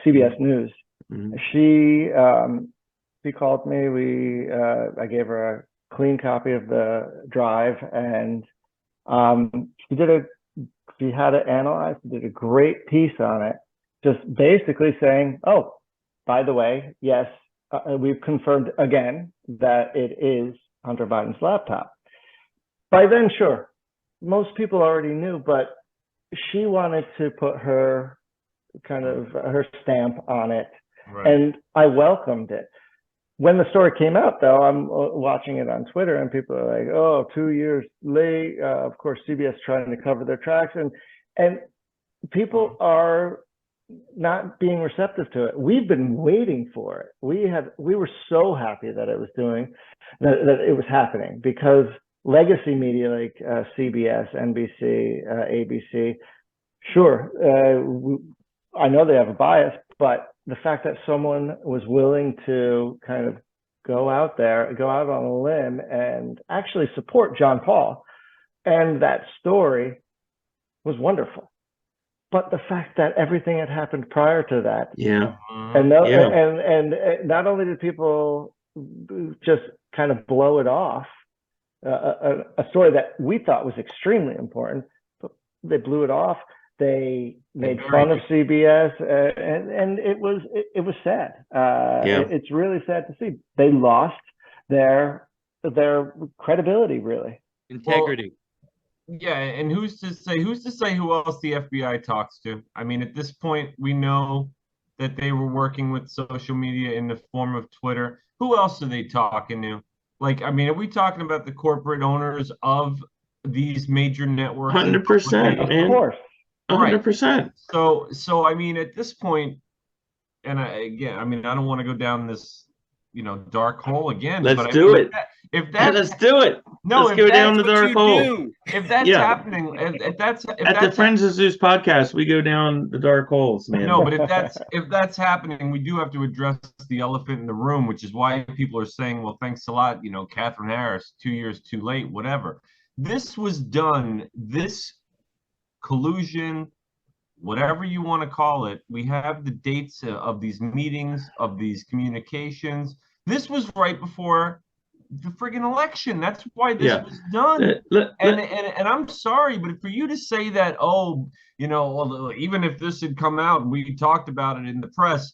CBS News. Mm-hmm. She called me. I gave her a clean copy of the drive, and she had it analyzed. She did a great piece on it, just basically saying, "Oh, by the way, yes, we've confirmed again that it is Hunter Biden's laptop." By then, sure, most people already knew, but she wanted to put her kind of her stamp on it, Right. and I welcomed it. When the story came out, though, I'm watching it on Twitter, and people are like, "Oh, 2 years late." Of course, CBS trying to cover their tracks, and people are not being receptive to it. We've been waiting for it. We were so happy that it was that it was happening, because legacy media like CBS, NBC, ABC, sure, I know they have a bias, but the fact that someone was willing to kind of go out on a limb and actually support John Paul and that story was wonderful. But the fact that everything had happened prior to that, Yeah. and not only did people just kind of blow it off, a story that we thought was extremely important, but they blew it off. They made fun of CBS, and it was sad. It's really sad to see. They lost their credibility, really. Integrity. Yeah, and who's to say who else the FBI talks to? I mean, at this point, we know that they were working with social media in the form of Twitter. Who else are they talking to? Like, I mean, are we talking about the corporate owners of these major networks? 100%, man. Of course. 100%. So I mean, at this point, and I don't want to go down this, dark hole again. Let's do it. If that, let's do it. No, let's go down the dark hole. If that's happening, if that's at the Friends of Zeus podcast, we go down the dark holes, man. No, but if that's happening, we do have to address the elephant in the room, which is why people are saying, well, thanks a lot, Catherine Harris, 2 years too late, whatever. This was done, this collusion, whatever you want to call it. We have the dates of these meetings, of these communications. This was right before the friggin' election. That's why this was done. And I'm sorry, but for you to say that, well, even if this had come out and we talked about it in the press,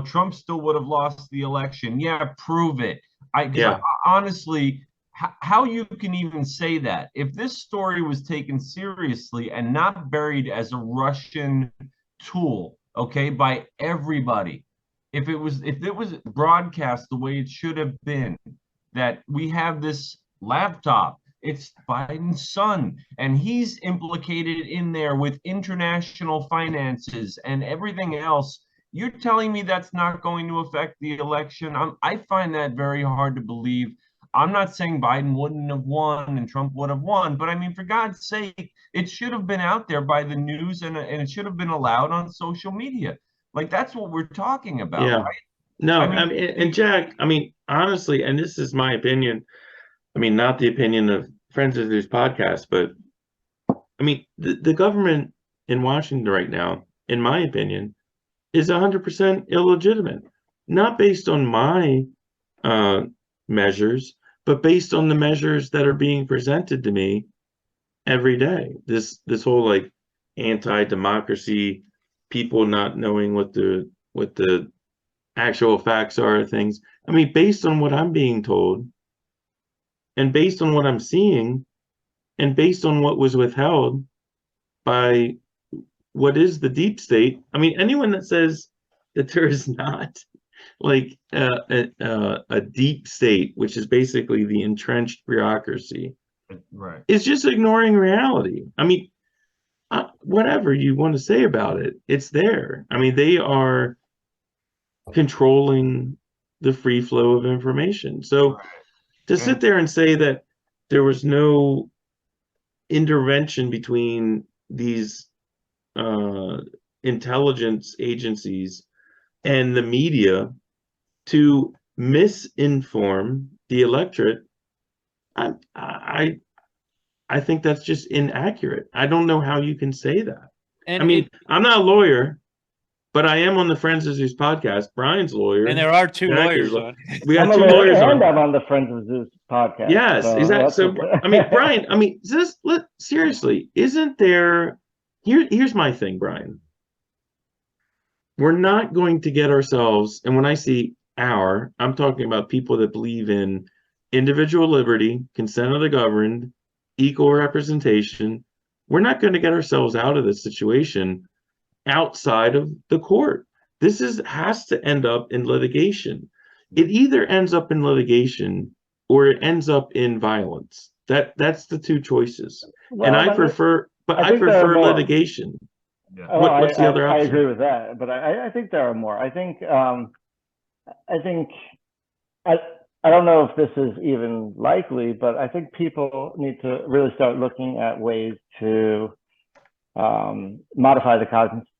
Trump still would have lost the election. Yeah, prove it. Honestly, how you can even say that? If this story was taken seriously and not buried as a Russian tool, okay, by everybody, if it was broadcast the way it should have been, that we have this laptop, it's Biden's son, and he's implicated in there with international finances and everything else. You're telling me that's not going to affect the election? I find that very hard to believe. I'm not saying Biden wouldn't have won and Trump would have won, but I mean, for God's sake, it should have been out there by the news, and it should have been allowed on social media. Like, that's what we're talking about, right? No, I mean, and Jack, I mean, honestly, and this is my opinion, I mean, not the opinion of Friends of Zeus podcast, but I mean, the government in Washington right now, in my opinion, is 100% illegitimate, not based on my measures, but based on the measures that are being presented to me every day. This whole like anti-democracy, people not knowing what the actual facts are, things. I mean, based on what I'm being told, and based on what I'm seeing, and based on what was withheld by what is the deep state. I mean, anyone that says that there is not like a deep state, which is basically the entrenched bureaucracy, right, is just ignoring reality. I mean, whatever you want to say about it, it's there. I mean, they are controlling the free flow of information. So to sit there and say that there was no intervention between these intelligence agencies and the media to misinform the electorate, I think that's just inaccurate. I don't know how you can say that. And I mean, I'm not a lawyer, but I am on the Friends of Zeus podcast. Brian's lawyer, and there are two lawyers on. We got two lawyers on. And I'm on the Friends of Zeus podcast. Yes, so exactly. So I mean, Brian, I mean, seriously, isn't there? Here's my thing, Brian. We're not going to get ourselves, and when I see I'm talking about people that believe in individual liberty, consent of the governed, equal representation. We're not going to get ourselves out of this situation outside of the court. This has to end up in litigation. It either ends up in litigation or it ends up in violence. That's the two choices. Well, and I prefer litigation. Yeah. What's the other I option? agree with that, but I think there are more. I think I don't know if this is even likely, but I think people need to really start looking at ways to modify the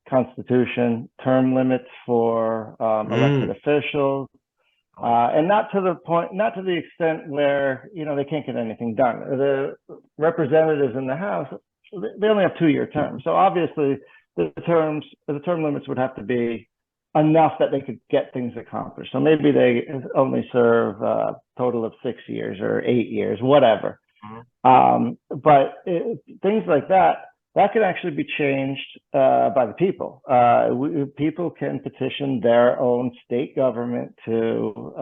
Constitution, term limits for elected officials, and not to the extent where they can't get anything done. The representatives in the House, they only have 2-year terms, so obviously the term limits would have to be enough that they could get things accomplished. So maybe they only serve a total of 6 years or 8 years, whatever. But things like that can actually be changed by the people. People can petition their own state government to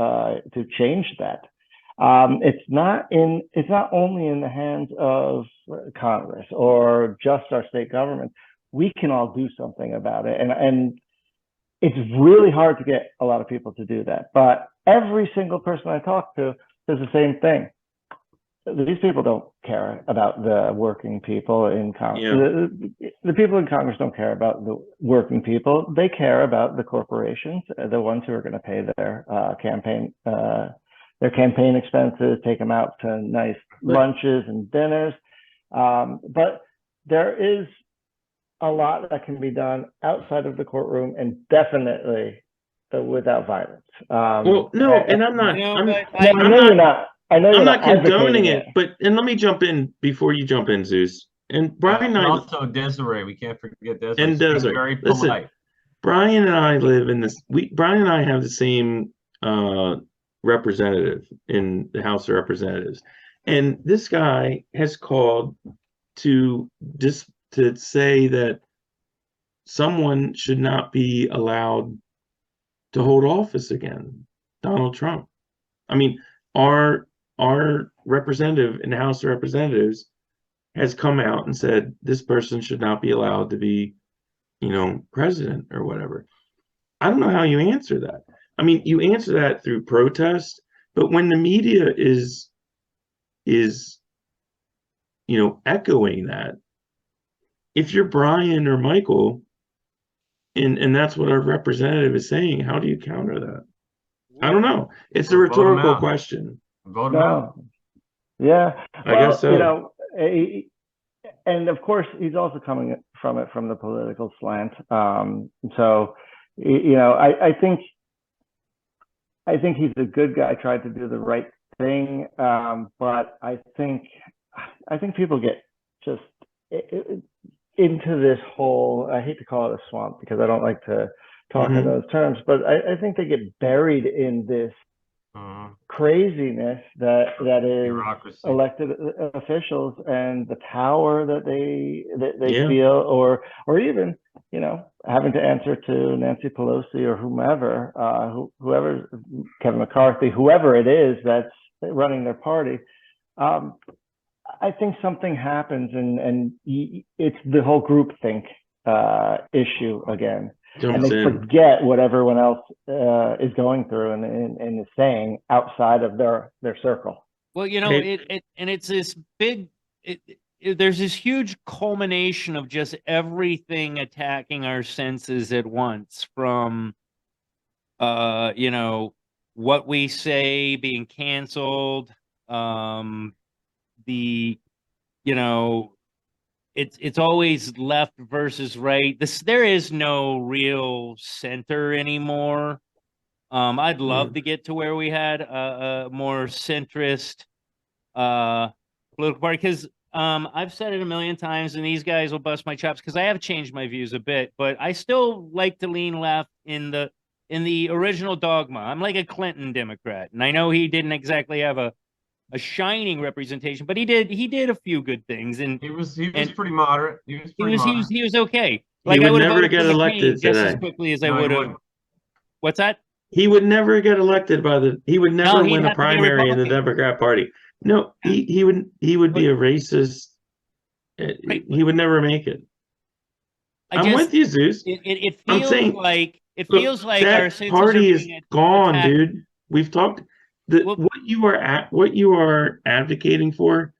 change that. It's not only in the hands of Congress or just our state government. We can all do something about it, and it's really hard to get a lot of people to do that. But every single person I talk to says the same thing. These people don't care about the working people in Congress. Yeah. The people in Congress don't care about the working people. They care about the corporations, the ones who are going to pay their campaign expenses, take them out to nice lunches and dinners. But there is a lot that can be done outside of the courtroom, and definitely without violence. Well, no, and I'm not. I know I'm not condoning it, and let me jump in before you jump in, Zeus. And Brian and I also Desiree. We can't forget Desiree. And Desiree, very polite. listen, Brian and I live in this. Brian and I have the same representative in the House of Representatives, and this guy has called to say that someone should not be allowed to hold office again, Donald Trump. I mean, our representative in the House of Representatives has come out and said this person should not be allowed to be, president or whatever. I don't know how you answer that. I mean, you answer that through protest, but when the media is echoing that, if you're Brian or Michael, and that's what our representative is saying, how do you counter that? I don't know. It's a rhetorical question. Vote him out. Yeah. I guess so. And of course, he's also coming from it from the political slant. So, I think he's a good guy. Tried to do the right thing, but I think people get just into this whole, I hate to call it a swamp because I don't like to talk in those terms, but I think they get buried in this craziness that is bureaucracy, elected officials, and the power that they feel, or even having to answer to Nancy Pelosi or whomever, whoever, Kevin McCarthy, whoever it is that's running their party. I think something happens, and it's the whole groupthink issue again. And they forget what everyone else is going through and is saying outside of their circle. Well, it's this big. There's this huge culmination of just everything attacking our senses at once, from what we say being canceled, it's always left versus right. There is no real center anymore. I'd love to get to where we had a more centrist political party, because I've said it a million times, and these guys will bust my chops because I have changed my views a bit, but I still like to lean left in the original dogma. I'm like a Clinton Democrat, and I know he didn't exactly have a shining representation, but he did a few good things, and he was pretty moderate. He was okay. Like, he would never get elected just as quickly as I would have. What's that? He would never get elected he would never win a primary in the Democrat Party. No, he would be a racist. Right. He would never make it. I'm with you, Zeus. It I'm feels saying, like look, our that senses party are is being gone, attacked. dude. We've talked. Well- What you are advocating for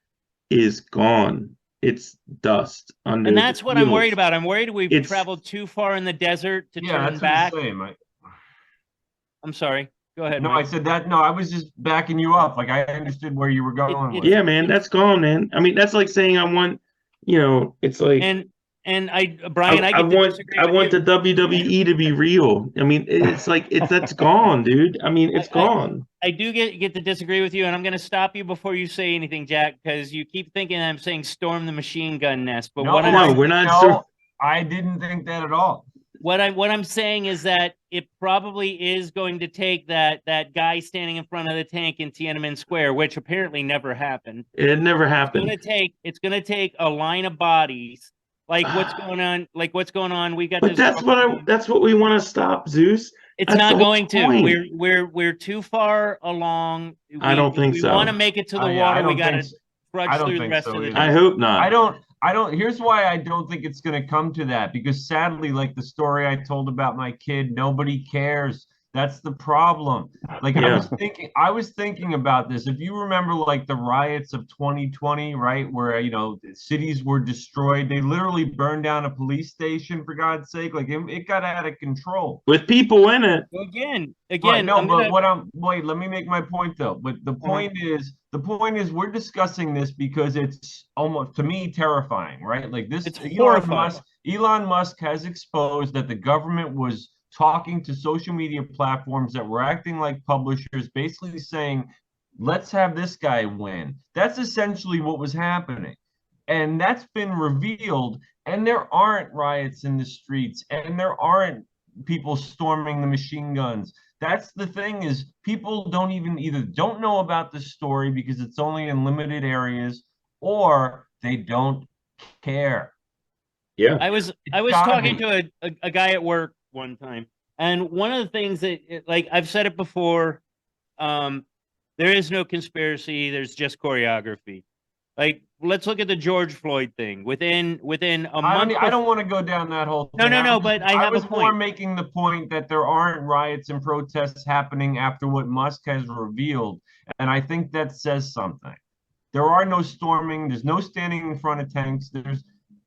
is gone. It's dust under And the that's what I'm worried wheels. about. I'm worried we've It's- traveled too far in the desert to Yeah, turn that's back. what I'm saying. I'm sorry. Go ahead, No, Mike. I said that. No, I was just backing you up. Like I understood where you were going with. Yeah, man, that's gone, man. I mean, that's like saying I want, it's like And Brian, I get to disagree I with want you. the WWE to be real. I mean, it's like that's gone, dude. I mean, it's gone. I do get to disagree with you, and I'm going to stop you before you say anything, Jack, because you keep thinking I'm saying storm the machine gun nest. But No, what I'm No, we're not. No, I didn't think that at all. what I'm saying is that it probably is going to take that guy standing in front of the tank in Tiananmen Square, which apparently never happened. It never happened. It's gonna take a line of bodies. Like what's going on? We got But this. that's what we want to stop, Zeus. It's That's not the whole going to. point. We're too far along. I don't think we so. want to make it to the Yeah, I water. We don't got to think so. trudge I don't through the think rest so of the either. day. I hope not. I don't, here's why I don't think it's going to come to that, because sadly, like the story I told about my kid, nobody cares. That's the problem. Like Yeah. I was thinking about this. If you remember like the riots of 2020, right, where, cities were destroyed, they literally burned down a police station, for God's sake. Like it got out of control. With people in it. Well, again. Right, no, I'm but gonna- wait, let me make my point though. But the point is we're discussing this because it's almost, to me, terrifying, right? Like this, It's horrifying. Elon Musk has exposed that the government was talking to social media platforms that were acting like publishers, basically saying, let's have this guy win. That's essentially what was happening. And that's been revealed, and there aren't riots in the streets, and there aren't people storming the machine guns. That's the thing, is people don't know about this story because it's only in limited areas, or they don't care. Yeah. I was talking to a guy at work one time, and one of the things that like I've said it before, there is no conspiracy. There's just choreography. Like, let's look at the George Floyd thing. Within a month, I don't want to go down that whole thing. No. But I was more making the point that there aren't riots and protests happening after what Musk has revealed, and I think that says something. There are no storming. There's no standing in front of tanks.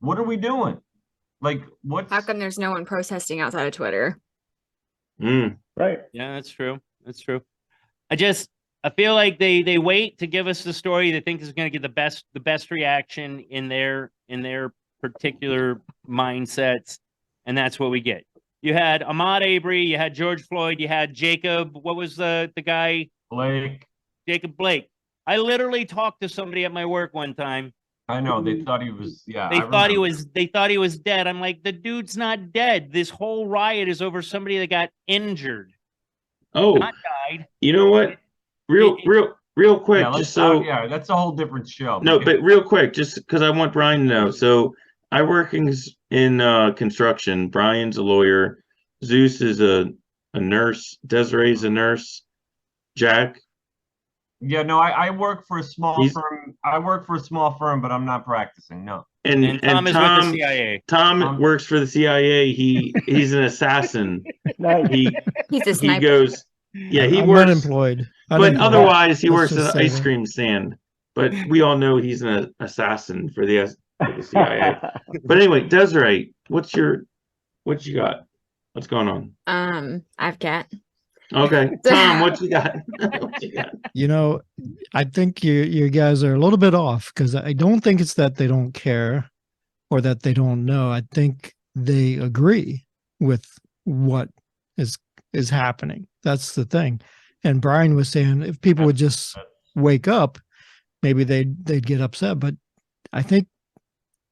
What are we doing? Like, How come there's no one protesting outside of Twitter? Right. Yeah, that's true. That's true. I feel like they wait to give us the story they think is going to get the best reaction in their particular mindsets, and that's what we get. You had Ahmaud Arbery, you had George Floyd, you had Jacob. What was the guy? Blake. Jacob Blake. I literally talked to somebody at my work one time. I know they thought he was. Yeah, They thought he was dead. I'm like, the dude's not dead. This whole riot is over somebody that got injured, not died. You know what? Real quick, that's a whole different show. No, but real quick, just because I want Brian to know. So I work in construction. Brian's a lawyer. Zeus is a nurse. Desiree's a nurse. Jack. Yeah, no, I work for a small firm. I work for a small firm, but I'm not practicing. No. And Tom is with the CIA. Tom works for the CIA. He's an assassin. Nice. He's a sniper. He goes. Yeah, he I'm works. unemployed. But otherwise, he Let's works just at an say ice that. cream stand. But we all know he's an assassin for the CIA. But anyway, Desiree, what you got? What's going on? I've got. Okay, Tom, what you got? What you got? I think you guys are a little bit off, because I don't think it's that they don't care or that they don't know. I think they agree with what is happening. That's the thing. And Brian was saying if people would just wake up, maybe they'd get upset. But I think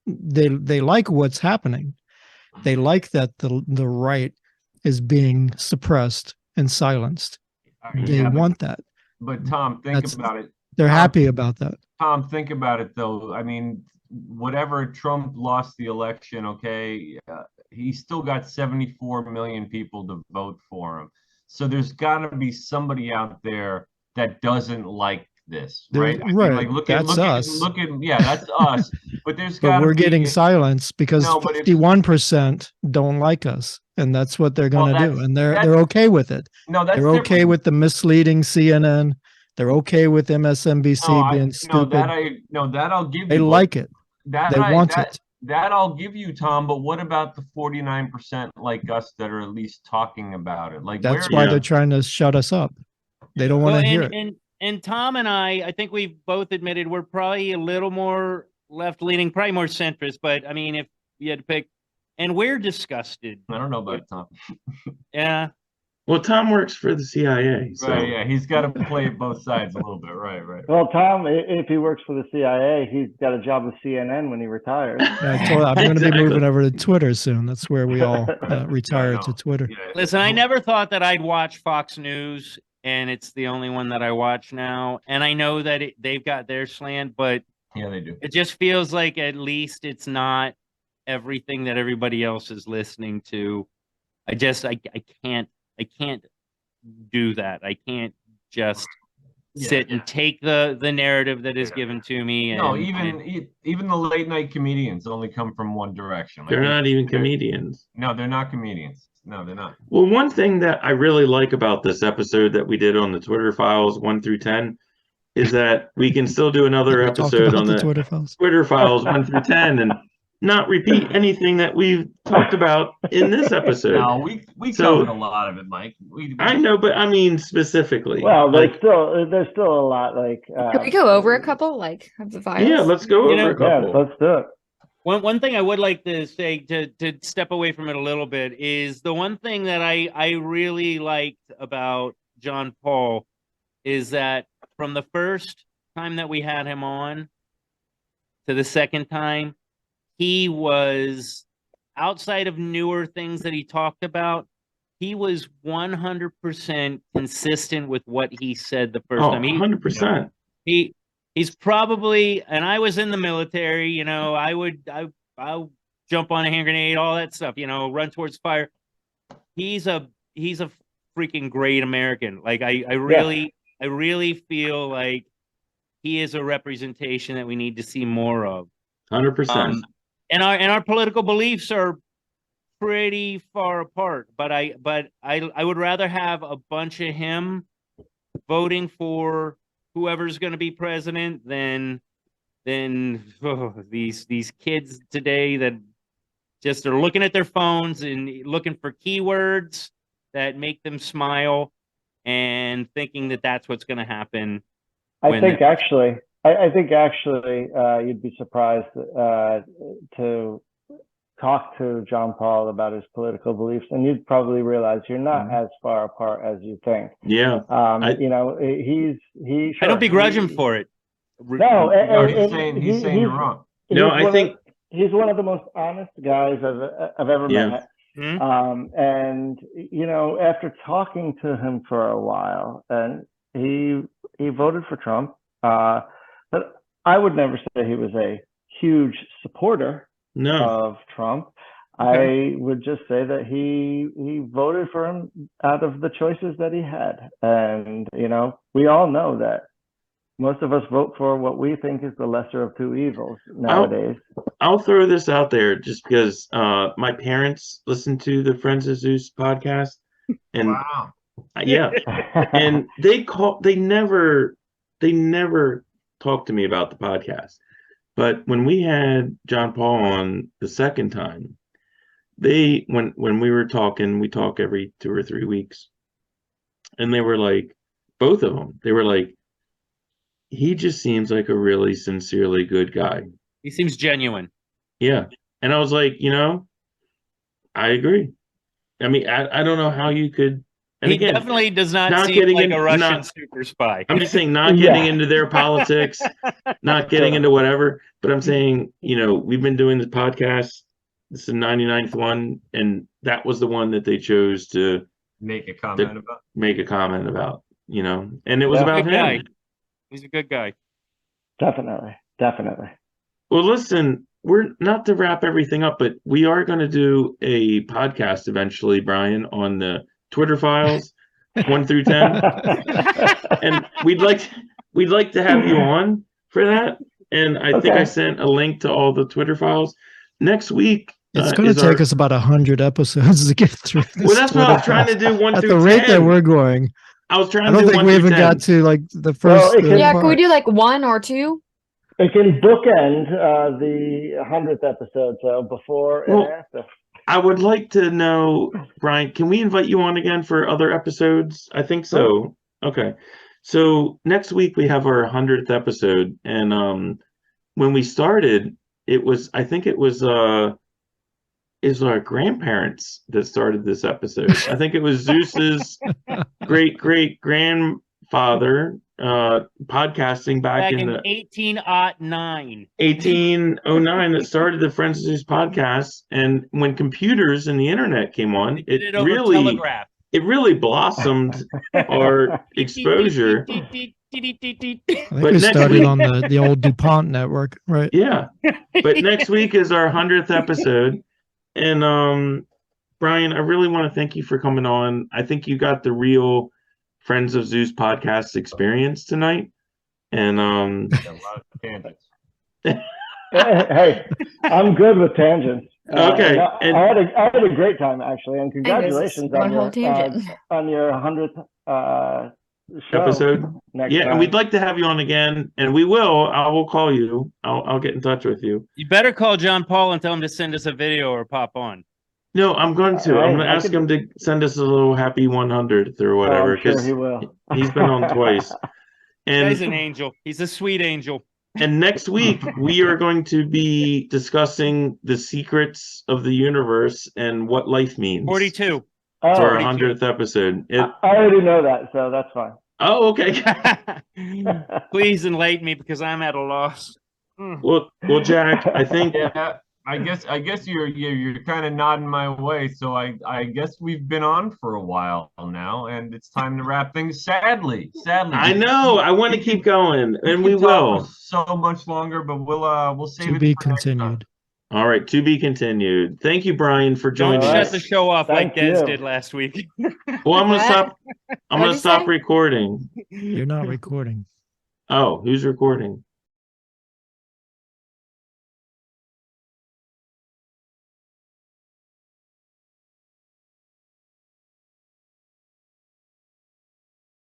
they like what's happening. They like that the right is being suppressed and silenced. They want that. But Tom, think about it. They're happy about that. Tom, think about it though. I mean, whatever Trump lost the election, okay, he still got 74 million people to vote for him. So there's got to be somebody out there that doesn't like this, There's- right? I mean, right. like look That's us. look at yeah, that's us. But there's But got to we're be getting silence because No, but if- 51% don't like us, and that's what they're going to do, that's- and they're that's- okay with it. no, that's They're okay different. with the misleading CNN. They're okay with MSNBC No, being no, stupid. that I'll give They you. like it. That They want that, it. That I'll give you, Tom. But what about the 49% like us that are at least talking about it? Like That's where? why they're trying to shut us up. They don't want to hear it. And Tom and I think we've both admitted we're probably a little more left leaning, probably more centrist. But I mean, if you had to pick, and we're disgusted. I don't know about Tom. Yeah. Well, Tom works for the CIA, so Right, yeah, he's got to play both sides a little bit. Right. Well, Tom, if he works for the CIA, he's got a job with CNN when he retires. I told you, I'm going to be Exactly. moving over to Twitter soon. That's where we all retire I to know. Twitter. Yeah. Listen, I never thought that I'd watch Fox News, and it's the only one that I watch now. And I know that they've got their slant, but Yeah, they do. it just feels like at least it's not everything that everybody else is listening to. I can't do that. I can't just sit and take the narrative that is given to me. And, No, even the late night comedians only come from one direction. Like, they're not even comedians. No, they're not comedians. No, they're not. Well, one thing that I really like about this episode that we did on the Twitter files 1 through 10 is that we can still do another We talked episode about on the the Twitter files. Twitter files 1 through 10 and not repeat anything that we've talked about in this episode. No, we So- covered a lot of it, Mike. I know, but I mean specifically. Well, like, there's still a lot like. Can we go over a couple like of the files? yeah, let's go You over a know- Yeah, couple. let's do it. One thing I would like to say to step away from it a little bit is the one thing that I really liked about John Paul is that from the first time that we had him on to the second time, he was, outside of newer things that he talked about, he was 100% consistent with what he said the first Oh, time. 100%. He's probably, and I was in the military, you know, I'll jump on a hand grenade, all that stuff, you know, run towards fire. He's a freaking great American. Like I really feel like he is a representation that we need to see more of. 100%. And our political beliefs are pretty far apart, but I would rather have a bunch of him voting for whoever's going to be president than these kids today that just are looking at their phones and looking for keywords that make them smile and thinking that that's what's going to happen. I think actually you'd be surprised to talk to John Paul about his political beliefs, and you'd probably realize you're not as far apart as you think. Yeah. You know, he. I don't begrudge him for it. No, No, he's saying you're wrong. No, I think he's one of the most honest guys I've ever Yeah. met. Hmm? And you know, after talking to him for a while, and he voted for Trump, but I would never say he was a huge supporter no. of Trump. I would just say that he voted for him out of the choices that he had. And, you know, we all know that most of us vote for what we think is the lesser of two evils nowadays. I'll throw this out there just because my parents listen to the Friends of Zeus podcast, and Wow. yeah, and they never talked to me about the podcast. But when we had John Paul on the second time, when we were talking, we talk every 2 or 3 weeks, and they were like, both of them, they were like, he just seems like a really sincerely good guy. He seems genuine. Yeah. And I was like, you know, I agree. I mean, I don't know how you could. And He again, definitely does not not seem getting like in- a Russian not- super spy. I'm just saying, not getting into their politics, not getting into whatever. But I'm saying, you know, we've been doing the podcast. This is the 99th one. And that was the one that they chose to Make a comment about. make a comment about, you know, and it was Yeah. about Good guy. him. He's a good guy. Definitely. Well, listen, we're not to wrap everything up, but we are going to do a podcast eventually, Brian, on the Twitter files 1 through 10. And we'd like we'd like to have you on for that. And I think I Okay. sent a link to all the Twitter files. Next week, It's going to take us about 100 episodes to get through this. Well, that's what I was Twitter trying to files. do 1 At through the 10. rate that we're going, I was trying I to don't do think 1 we through even 10. got to like the Well, first. Yeah, part. could we do like 1 or 2? It can bookend the 100th episode, so before Well, and after. I would like to know, Brian, can we invite you on again for other episodes? I think so. Okay. So next week we have our 100th episode. And when we started, I think it was our grandparents that started this episode. I think it was Zeus's great grandfather podcasting back in the 1809. 1809 that started the Friends of Zeus podcast. And when computers and the internet came on, They did it over telegraph. it really blossomed our exposure. I think But we next started week- on the old DuPont network, right? Yeah. But next week is our 100th episode. And Brian, I really want to thank you for coming on. I think you got the real Friends of Zeus podcast experience tonight. And A lot of tangents. Hey, I'm good with tangents. Okay, and I had a great time actually, and congratulations one on whole your tangent. on your 100th show episode. next Yeah, and time. we'd like to have you on again, and we will. I will call you. I'll get in touch with you. You better call John Paul and tell him to send us a video or pop on. No, I'm going to. I'm going to ask him to send us a little happy 100th or whatever, I'm sure because he will. he's been on twice. He's an And angel. He's a sweet angel. next week we are going to be discussing the secrets of the universe and what life means. 42. Oh, For our 42. 100th episode. I already know that, so that's fine. Oh, okay. Please enlighten me because I'm at a loss. Well, Jack, I think Yeah, I guess you're kind of nodding my way. So I guess we've been on for a while now, and it's time to wrap things. Sadly. I know. I want to keep going, and we could talk will. so much longer, but we'll save To it be for next time. continued. All right, to be continued. Thank you, Brian, for Don't joining All shut us. the show off like Thank Des you. did last week. Well, I'm gonna What? stop. I'm What'd gonna you stop say? recording. You're not recording. Oh, who's recording?